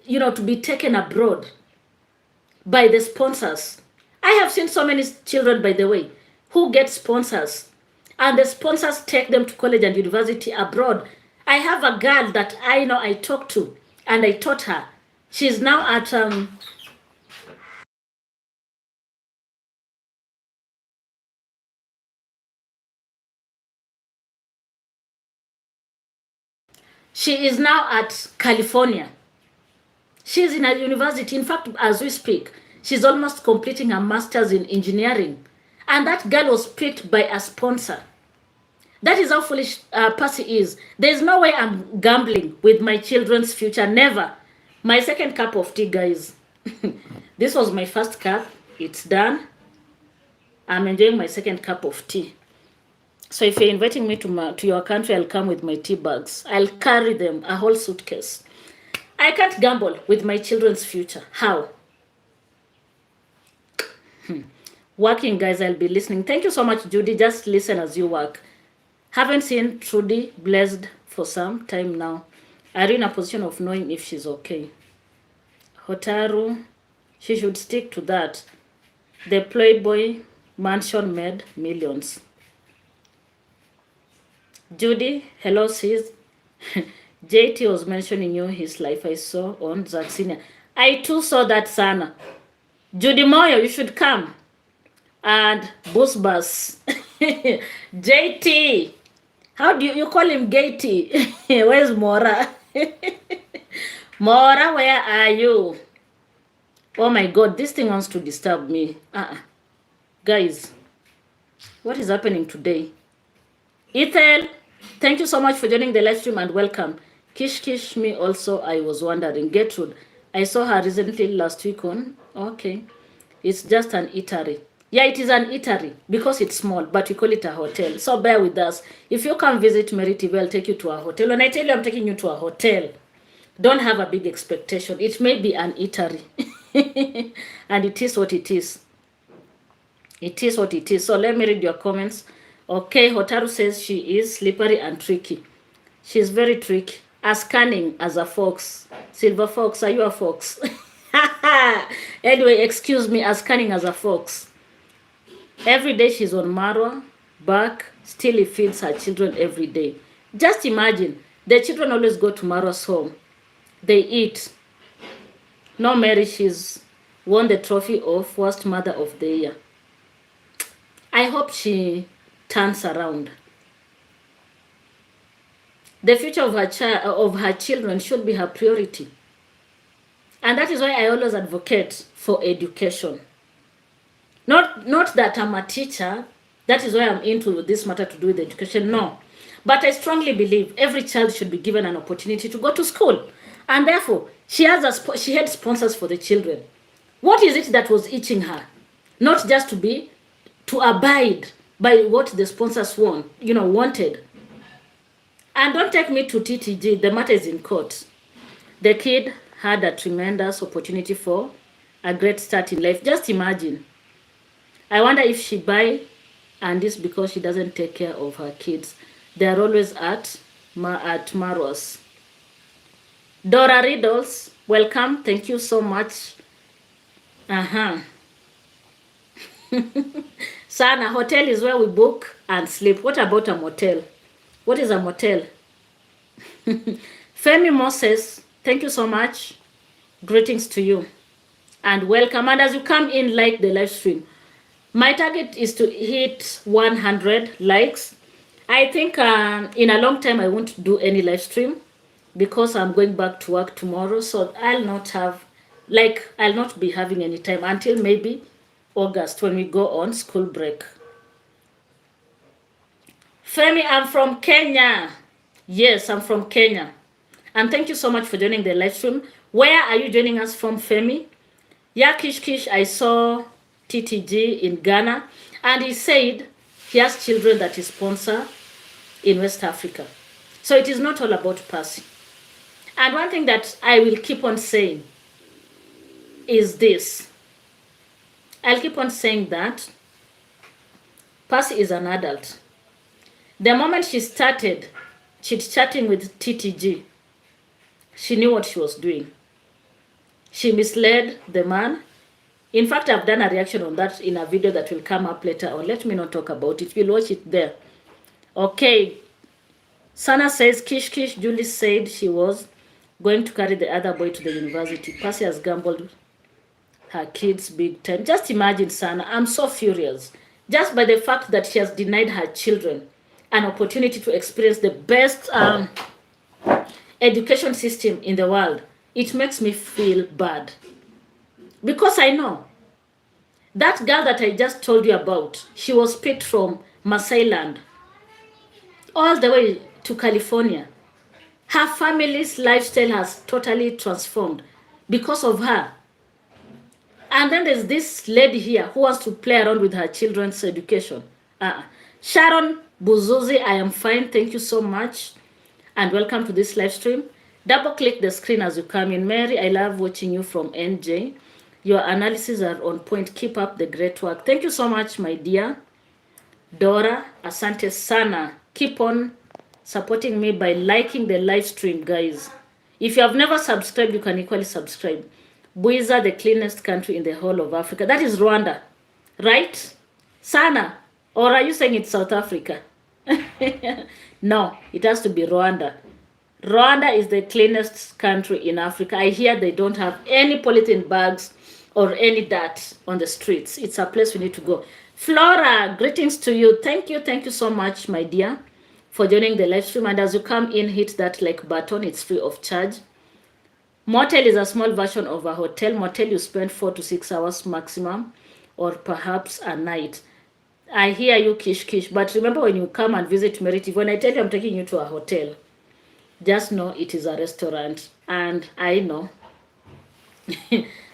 to be taken abroad by the sponsors. I have seen so many children, by the way, who get sponsors. And the sponsors take them to college and university abroad. I have a girl that I know I talked to and I taught her. She's now at... She is now at California. She's in a university. In fact, as we speak, she's almost completing her master's in engineering. And that girl was picked by a sponsor. That is how foolish Percy is. There's no way I'm gambling with my children's future. Never. My second cup of tea, guys. This was my first cup. It's done. I'm enjoying my second cup of tea. So if you're inviting me to your country, I'll come with my tea bags. I'll carry them, a whole suitcase. I can't gamble with my children's future. How? Working, guys, I'll be listening. Thank you so much, Judy. Just listen as you work. Haven't seen Trudy blessed for some time now. Are you in a position of knowing if she's okay? Hotaru, she should stick to that. The Playboy mansion made millions. Judy, hello sis. JT was mentioning you his life I saw on Zaxinia. I too saw that, Sana. Judy Moyo, you should come. And Bus Bus. JT, How do you call him Gaty? Where's Mora? Mora, where are you? Oh my God, this thing wants to disturb me. Guys, what is happening today? Ethel, thank you so much for joining the live stream and welcome. Kish me also, I was wondering. Gertrude, I saw her recently last week on. Okay. It's just an eatery. Yeah, it is an eatery because it's small, but we call it a hotel. So bear with us. If you come visit Mary TV, I'll take you to a hotel. When I tell you I'm taking you to a hotel, don't have a big expectation. It may be an eatery. And it is what it is. It is what it is. So let me read your comments. Okay, Hotaru says she is slippery and tricky. She's very tricky. As cunning as a fox. Silver fox, are you a fox? Anyway, excuse me, as cunning as a fox. Every day she's on Marwa, back, still he feeds her children every day. Just imagine, the children always go to Marwa's home. They eat. No, Mary, she's won the trophy of worst mother of the year. I hope she turns around. The future of her children should be her priority. And that is why I always advocate for education. Not that I'm a teacher, that is why I'm into this matter to do with education, no. But I strongly believe every child should be given an opportunity to go to school. And therefore, she had sponsors for the children. What is it that was itching her? Not just to abide by what the sponsors wanted. And don't take me to TTG, the matter is in court. The kid had a tremendous opportunity for a great start in life. Just imagine. I wonder if she buy, and this because she doesn't take care of her kids. They are always at Marwas. Dora Riddles, welcome. Thank you so much. Sana, hotel is where we book and sleep. What about a motel? What is a motel? Femi Moses, thank you so much. Greetings to you. And welcome. And as you come in, like the live stream. My target is to hit 100 likes. I think in a long time I won't do any live stream because I'm going back to work tomorrow. So I'll not be having any time until maybe August when we go on school break. Femi, I'm from Kenya. Yes, I'm from Kenya. And thank you so much for joining the live stream. Where are you joining us from, Femi? Yeah, Kish, I saw TTG in Ghana. And he said he has children that he sponsor in West Africa. So it is not all about Percy. And one thing that I will keep on saying is this. I'll keep on saying that Percy is an adult. The moment she started chit-chatting with TTG, she knew what she was doing. She misled the man. In fact, I've done a reaction on that in a video that will come up later on. Let me not talk about it. We'll watch it there. Okay. Sana says, Kish, Julie said she was going to carry the other boy to the university. Percy has gambled her kids big time. Just imagine, Sana. I'm so furious. Just by the fact that she has denied her children an opportunity to experience the best education system in the world. It makes me feel bad. Because I know that girl that I just told you about, she was picked from Maasai land all the way to California. Her family's lifestyle has totally transformed because of her. And then there's this lady here who wants to play around with her children's education. Sharon Buzuzi, I am fine. Thank you so much. And welcome to this live stream. Double click the screen as you come in. Mary, I love watching you from NJ. Your analyses are on point. Keep up the great work. Thank you so much, my dear. Dora, asante sana. Keep on supporting me by liking the live stream, guys. If you have never subscribed, you can equally subscribe. Buiza, the cleanest country in the whole of Africa. That is Rwanda, right? Sana. Or are you saying it's South Africa? No, it has to be Rwanda. Rwanda is the cleanest country in Africa. I hear they don't have any polythene bags or any dirt on the streets. It's a place we need to go. Flora, greetings to you. Thank you so much, my dear, for joining the live stream. And as you come in, hit that like button. It's free of charge. Motel is a small version of a hotel. Motel, you spend 4 to 6 hours maximum, or perhaps a night. I hear you, Kish Kish. But remember, when you come and visit Meritive, when I tell you I'm taking you to a hotel, just know it is a restaurant. And I know.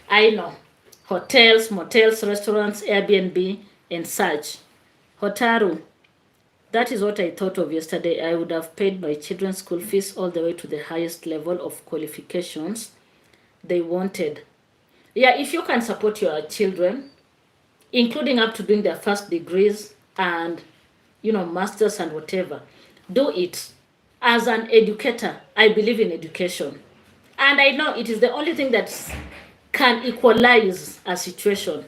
I know. Hotels, motels, restaurants, Airbnb, and such. Hotaru. That is what I thought of yesterday. I would have paid my children's school fees all the way to the highest level of qualifications they wanted. Yeah, if you can support your children, including up to doing their first degrees and, masters and whatever, do it. As an educator, I believe in education. And I know it is the only thing that can equalize a situation.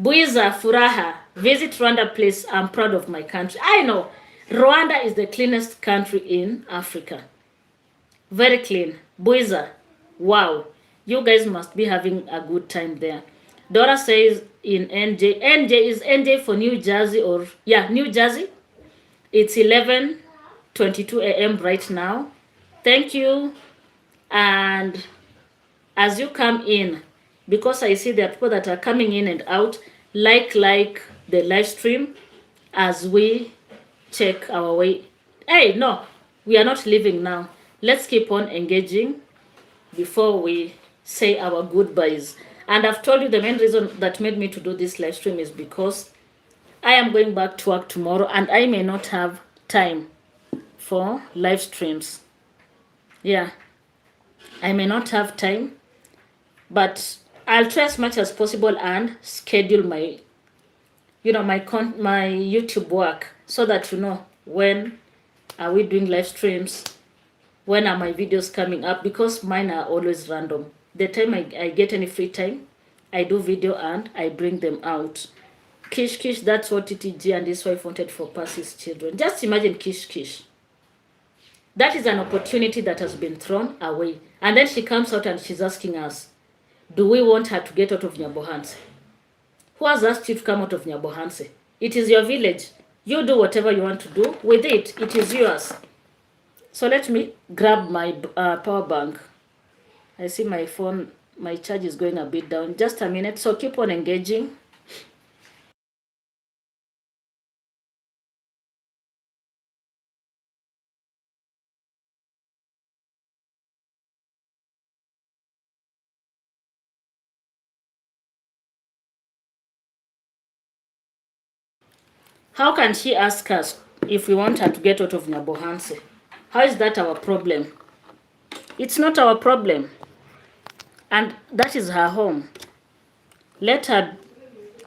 Buiza Furaha, visit Rwanda please. I'm proud of my country. I know Rwanda is the cleanest country in Africa. Very clean. Buiza, wow. You guys must be having a good time there. Dora says in NJ. NJ is NJ for New Jersey or, yeah, New Jersey. It's 11:22 a.m. right now. Thank you. And as you come in, because I see there are people that are coming in and out, like the live stream as we check our way. Hey, no, we are not leaving now. Let's keep on engaging before we say our goodbyes. And I've told you the main reason that made me to do this live stream is because I am going back to work tomorrow and I may not have time for live streams. Yeah, I may not have time, but I'll try as much as possible and schedule my, my YouTube work so that when are we doing live streams, when are my videos coming up, because mine are always random. The time I get any free time, I do video and I bring them out. Kish Kish, that's what TTG and his wife wanted for Percy's children. Just imagine Kish Kish. That is an opportunity that has been thrown away. And then she comes out and she's asking us, do we want her to get out of Nyabohanse? Who has asked you to come out of Nyabohanse? It is your village. You do whatever you want to do with it. It is yours. So let me grab my power bank. I see my phone, my charge is going a bit down. Just a minute. So keep on engaging. How can she ask us if we want her to get out of Nyabohanse? How is that our problem? It's not our problem. And that is her home. Let her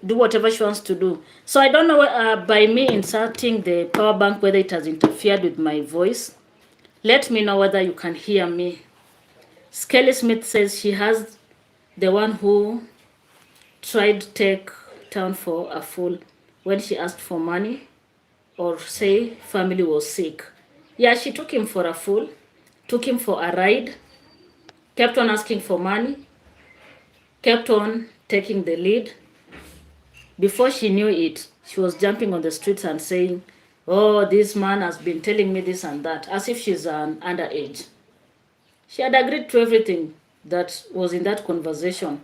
do whatever she wants to do. So I don't know by me inserting the power bank whether it has interfered with my voice. Let me know whether you can hear me. Skelly Smith says she has the one who tried to take town for a fool when she asked for money or say family was sick. Yeah, she took him for a fool, took him for a ride, kept on asking for money, kept on taking the lead. Before she knew it, she was jumping on the streets and saying, oh, this man has been telling me this and that, as if she's an underage. She had agreed to everything that was in that conversation.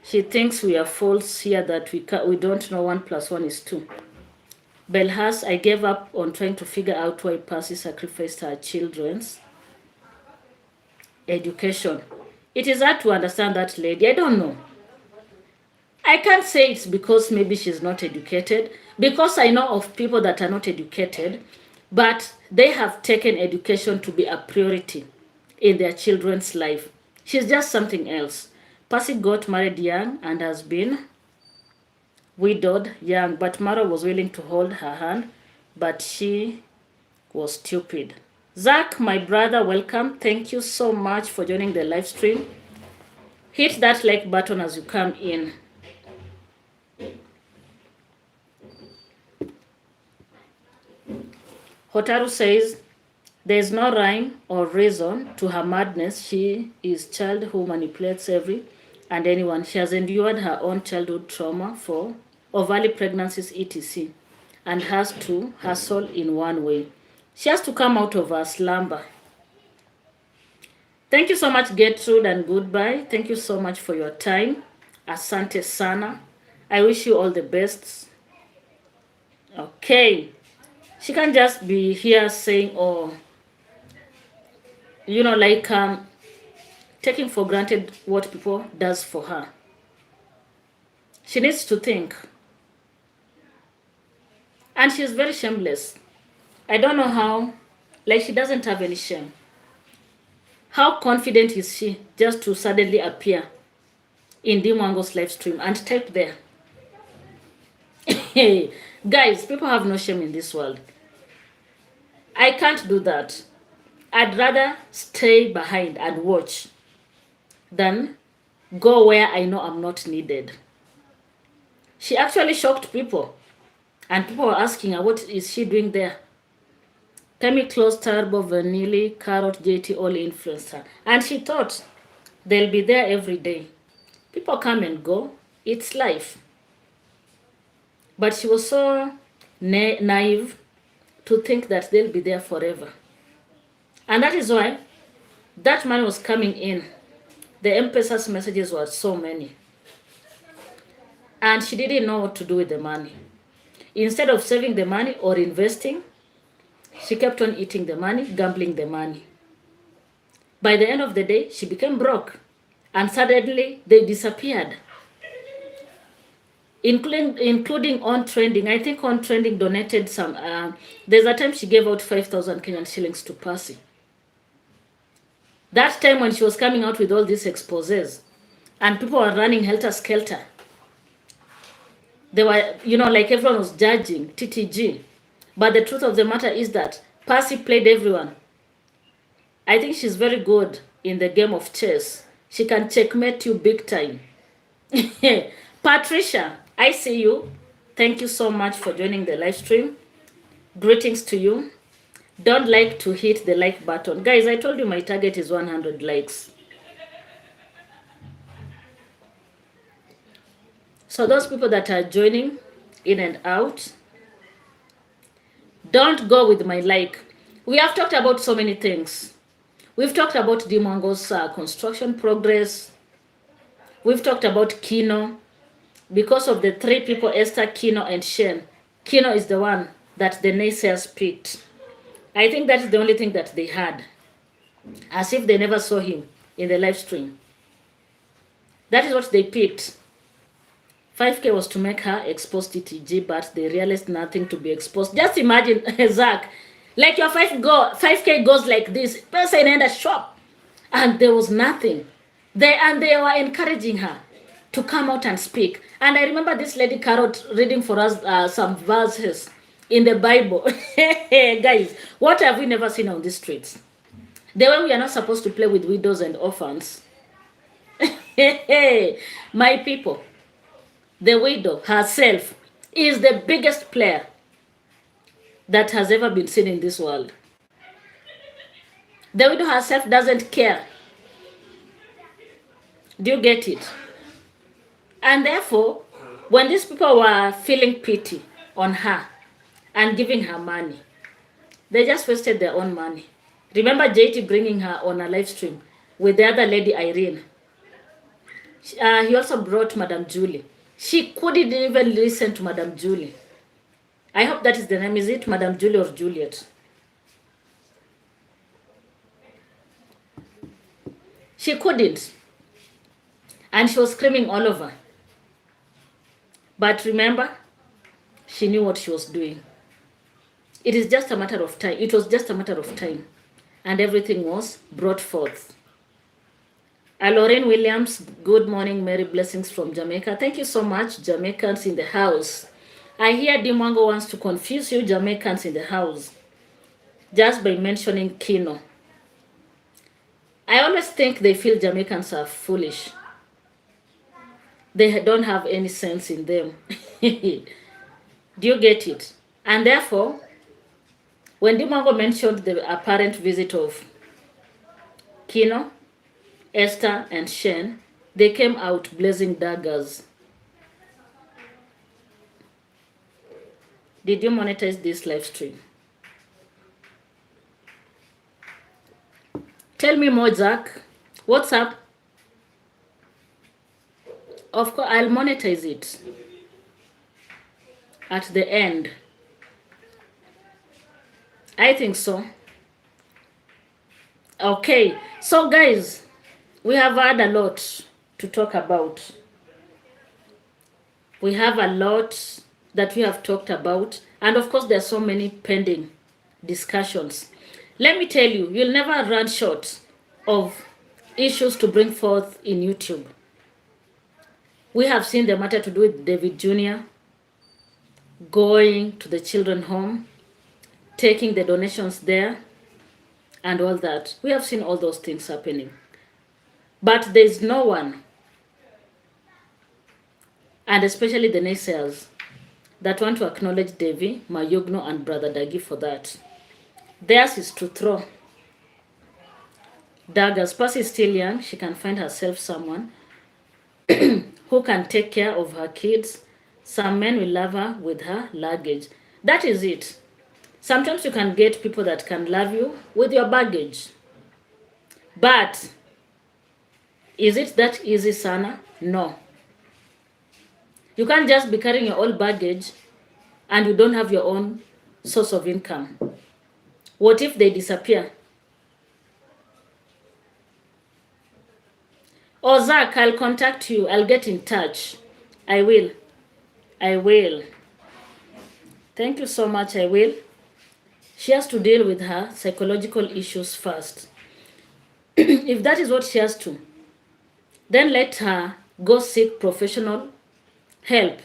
She thinks we are false here, that we don't know 1 + 1 is 2. Belhas, I gave up on trying to figure out why Percy sacrificed her children's education. It is hard to understand that lady. I don't know. I can't say it's because maybe she's not educated, because I know of people that are not educated, but they have taken education to be a priority in their children's life. She's just something else. Percy got married young and has been widowed young, but Mara was willing to hold her hand, but she was stupid. Zach, my brother, welcome. Thank you so much for joining the live stream. Hit that like button as you come in. Hotaru says, there is no rhyme or reason to her madness. She is a child who manipulates every and anyone. She has endured her own childhood trauma of early pregnancies, etc. and has to hustle in one way. She has to come out of her slumber. Thank you so much, Gertrude, and goodbye. Thank you so much for your time. Asante sana. I wish you all the best. Okay. She can't just be here saying, oh, like taking for granted what people does for her. She needs to think. And she's very shameless. I don't know how, like she doesn't have any shame. How confident is she just to suddenly appear in Dimwango's live stream and type there? Hey, guys, people have no shame in this world. I can't do that. I'd rather stay behind and watch than go where I know I'm not needed. She actually shocked people. And people were asking her, what is she doing there? Kemi Close, Turbo, Vanilla, Carrot, JT, all influenced her. And she thought they'll be there every day. People come and go. It's life. But she was so naive to think that they'll be there forever. And that is why that money was coming in. The M-Pesa's messages were so many. And she didn't know what to do with the money. Instead of saving the money or investing, she kept on eating the money, gambling the money. By the end of the day, she became broke. And suddenly, they disappeared. Including On Trending. I think On Trending donated some. There's a time she gave out 5,000 Kenyan shillings to Percy. That time when she was coming out with all these exposés, and people were running helter-skelter. They were, like everyone was judging TTG. But the truth of the matter is that Percy played everyone. I think she's very good in the game of chess. She can checkmate you big time. Patricia, I see you. Thank you so much for joining the live stream. Greetings to you. Don't like to hit the like button. Guys, I told you my target is 100 likes. So those people that are joining in and out, don't go with my like. We have talked about so many things. We've talked about Dimwango's construction progress. We've talked about Kino. Because of the three people, Esther, Kino, and Shen, Kino is the one that the naysayers picked. I think that is the only thing that they had. As if they never saw him in the live stream. That is what they picked. 5K was to make her expose TTG, but they realized nothing to be exposed. Just imagine, Zach, like your 5K goes like this. Person in the shop, and there was nothing. They were encouraging her to come out and speak. And I remember this lady Carrot reading for us some verses in the Bible. Guys, what have we never seen on the streets? The way we are not supposed to play with widows and orphans. My people. The widow herself is the biggest player that has ever been seen in this world. The widow herself doesn't care. Do you get it? And therefore, when these people were feeling pity on her and giving her money, they just wasted their own money. Remember JT bringing her on a live stream with the other lady, Irene. He also brought Madam Julie. She couldn't even listen to Madam Julie. I hope that is the name. Is it Madam Julie or Juliet? She couldn't. And she was screaming all over. But remember, she knew what she was doing. It is just a matter of time. It was just a matter of time. And everything was brought forth. Lorraine Williams, good morning, Mary blessings from Jamaica. Thank you so much, Jamaicans in the house. I hear Dimwango wants to confuse you, Jamaicans in the house, just by mentioning Kino. I always think they feel Jamaicans are foolish. They don't have any sense in them. Do you get it? And therefore, when Dimwango mentioned the apparent visit of Kino, Esther, and Shen, they came out blazing daggers. Did you monetize this live stream? Tell me more, Jack. What's up? Of course, I'll monetize it at the end. I think so. Okay, so guys, we have had a lot to talk about. We have a lot that we have talked about, and of course there are so many pending discussions. Let me tell you, you'll never run short of issues to bring forth in YouTube. We have seen the matter to do with David Jr. going to the children's home, taking the donations there, and all that. We have seen all those things happening. But there's no one, and especially the naysayers, that want to acknowledge Devi, Mayugno, and Brother Dagi for that. Theirs is to throw daggers. Percy is still young. She can find herself someone who can take care of her kids. Some men will love her with her luggage. That is it. Sometimes you can get people that can love you with your baggage. But is it that easy, Sana? No. You can't just be carrying your own baggage and you don't have your own source of income. What if they disappear? Oh, Zach, I'll contact you. I'll get in touch. I will. Thank you so much, I will. She has to deal with her psychological issues first. If that is what she has to, then let her go seek professional help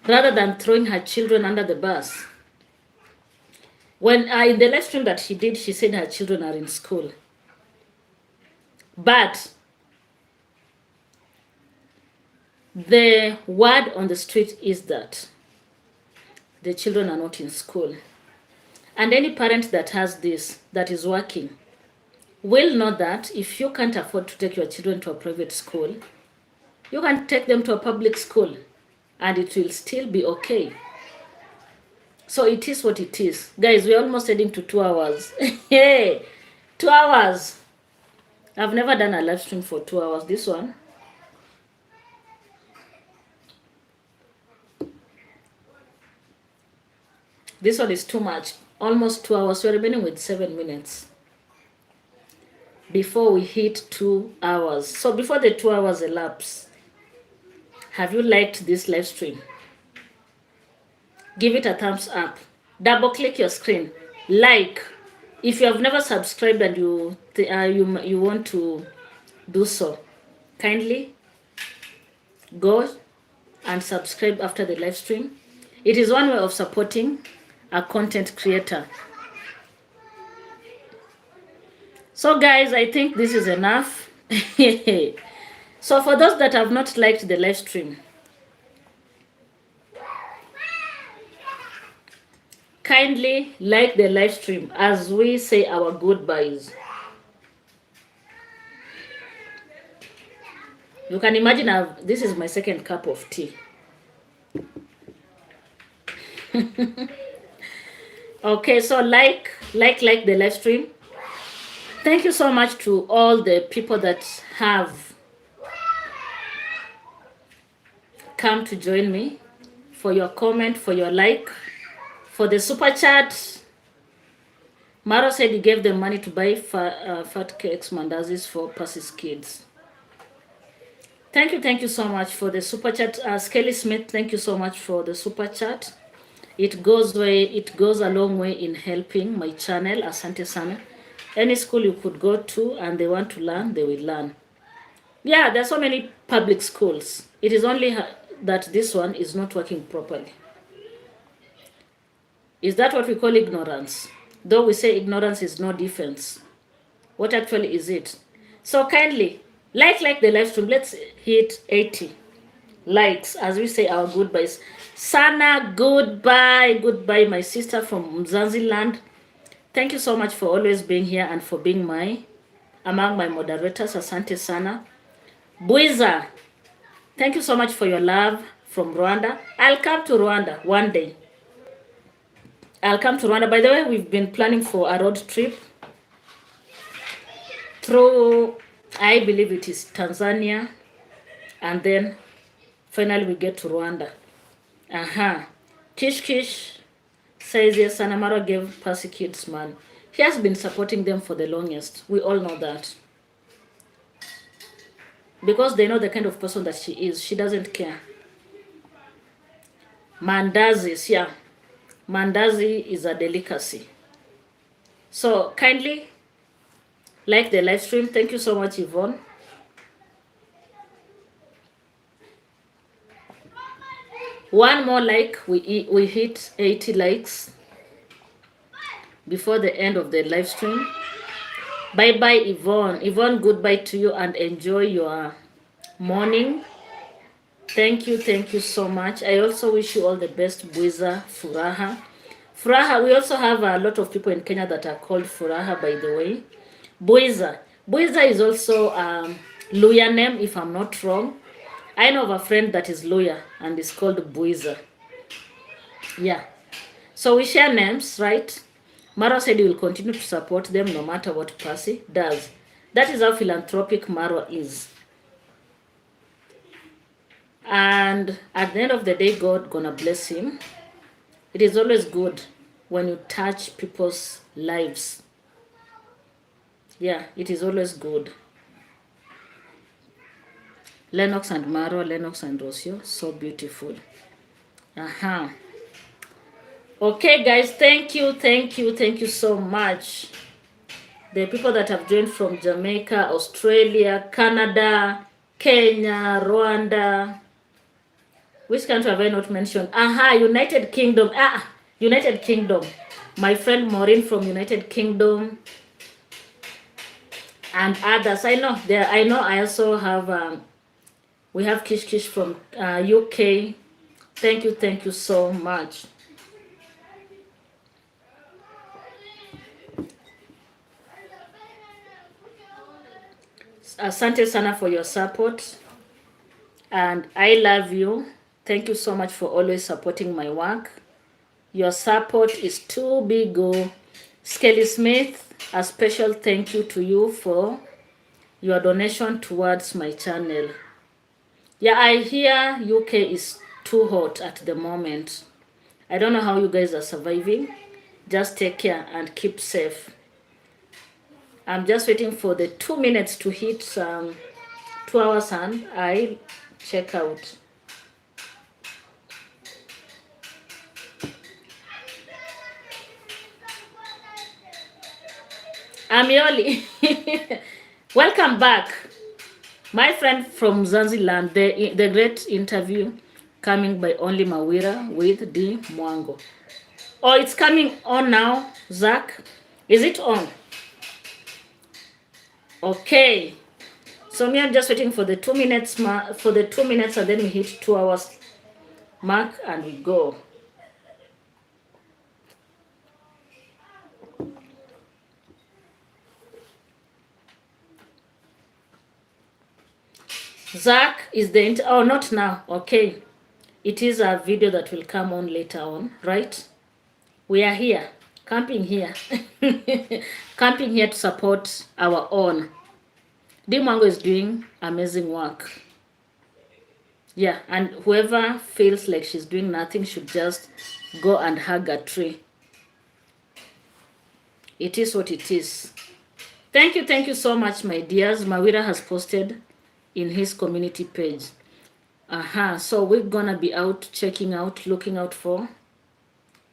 rather than throwing her children under the bus. When in the live stream that she did, she said her children are in school. But the word on the street is that the children are not in school. And any parent that has this, that is working, will know that if you can't afford to take your children to a private school, you can take them to a public school and it will still be okay. So it is what it is. Guys, we're almost heading to 2 hours. Hey, 2 hours. I've never done a live stream for 2 hours. This one. This one is too much. Almost 2 hours. We're remaining with 7 minutes before we hit 2 hours. So before the 2 hours elapse, have you liked this live stream? Give it a thumbs up. Double click your screen. Like. If you have never subscribed and you want to do so, kindly go and subscribe after the live stream. It is one way of supporting a content creator. So guys, I think this is enough. So for those that have not liked the live stream, kindly like the live stream as we say our goodbyes. You can imagine this is my second cup of tea. Okay, so like the live stream. Thank you so much to all the people that have come to join me, for your comment, for your like, for the super chat. Maro said he gave them money to buy fat cakes, mandazis for Percy's kids. Thank you so much for the super chat. Skelly Smith, thank you so much for the super chat. It goes a long way in helping my channel. Asante sana. Any school you could go to and they want to learn, they will learn. Yeah, there are so many public schools. It is only that this one is not working properly. Is that what we call ignorance? Though we say ignorance is no defense. What actually is it? So kindly, like the live stream. Let's hit 80 likes as we say our goodbyes. Sana, goodbye. Goodbye, my sister from Mzanziland. Thank you so much for always being here and for being among my moderators. Asante sana. Buiza, thank you so much for your love, from Rwanda. I'll come to Rwanda one day. I'll come to Rwanda. By the way, we've been planning for a road trip through, I believe it is Tanzania, and then finally we get to Rwanda. Kish Kish says, yes, Sanamaro gave Percy kids man. He has been supporting them for the longest. We all know that. Because they know the kind of person that she is. She doesn't care. Mandazis, yeah. Mandazi is a delicacy. So kindly like the live stream. Thank you so much, Yvonne. One more like, we hit 80 likes before the end of the live stream. Bye bye, Yvonne. Yvonne, goodbye to you and enjoy your morning. Thank you so much. I also wish you all the best, Buiza, Furaha. Furaha, we also have a lot of people in Kenya that are called Furaha, by the way. Buiza. Buiza is also Luya name, if I'm not wrong. I know of a friend that is Luya and is called Buiza. Yeah. So we share names, right? Maro said he will continue to support them no matter what Percy does. That is how philanthropic Maro is. And at the end of the day, God gonna bless him. It is always good when you touch people's lives. Yeah, it is always good. Lennox and Maro, Lennox and Rocio, so beautiful. Okay, guys, thank you so much. The people that have joined from Jamaica, Australia, Canada, Kenya, Rwanda. Which country have I not mentioned? United Kingdom. United Kingdom. My friend Maureen from United Kingdom. And others. I know. I also have, we have Kish Kish from UK. Thank you so much. Asante sana for your support. And I love you. Thank you so much for always supporting my work. Your support is too big. Skelly Smith, a special thank you to you for your donation towards my channel. Yeah, I hear UK is too hot at the moment. I don't know how you guys are surviving. Just take care and keep safe. I'm just waiting for the 2 minutes to hit 2 hours and I check out. Amioli, welcome back. My friend from Zanzibar, the great interview coming by Only Mawira with D. Mwango. Oh, it's coming on now, Zach. Is it on? Okay. So me, I'm just waiting for the 2 minutes for the 2 minutes, and then we hit 2 hours mark and we go. Zach is the oh, not now. Okay. It is a video that will come on later on, right? We are here, camping here. Camping here to support our own. Dimango is doing amazing work. Yeah, and whoever feels like she's doing nothing should just go and hug a tree. It is what it is. Thank you so much, my dears. Mawira has posted in his community page. So we're gonna be out, checking out, looking out for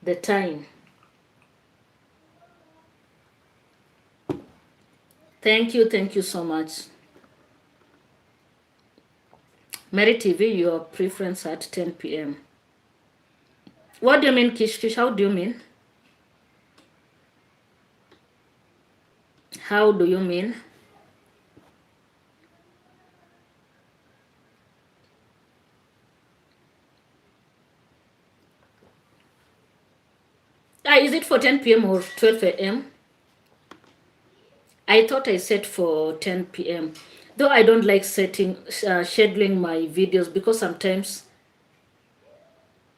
the time. Thank you so much. Mary TV, your preference at 10 p.m. What do you mean, Kish Kish? How do you mean? How do you mean? Is it for 10 p.m. or 12 a.m.? I thought I set for 10 p.m. Though I don't like setting, scheduling my videos because sometimes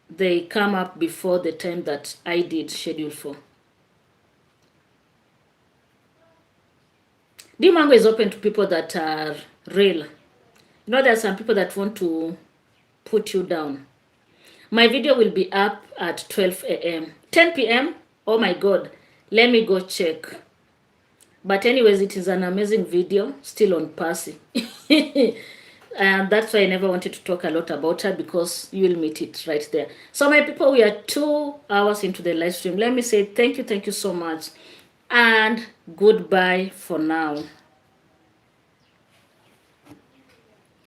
they come up before the time that I did schedule for. Dimango is open to people that are real. You know, there are some people that want to put you down. My video will be up at 12 a.m. 10 p.m. Oh my God. Let me go check. But anyways, it is an amazing video, still on Percy. And that's why I never wanted to talk a lot about her, because you will meet it right there. So my people, we are 2 hours into the live stream. Let me say thank you so much. And goodbye for now.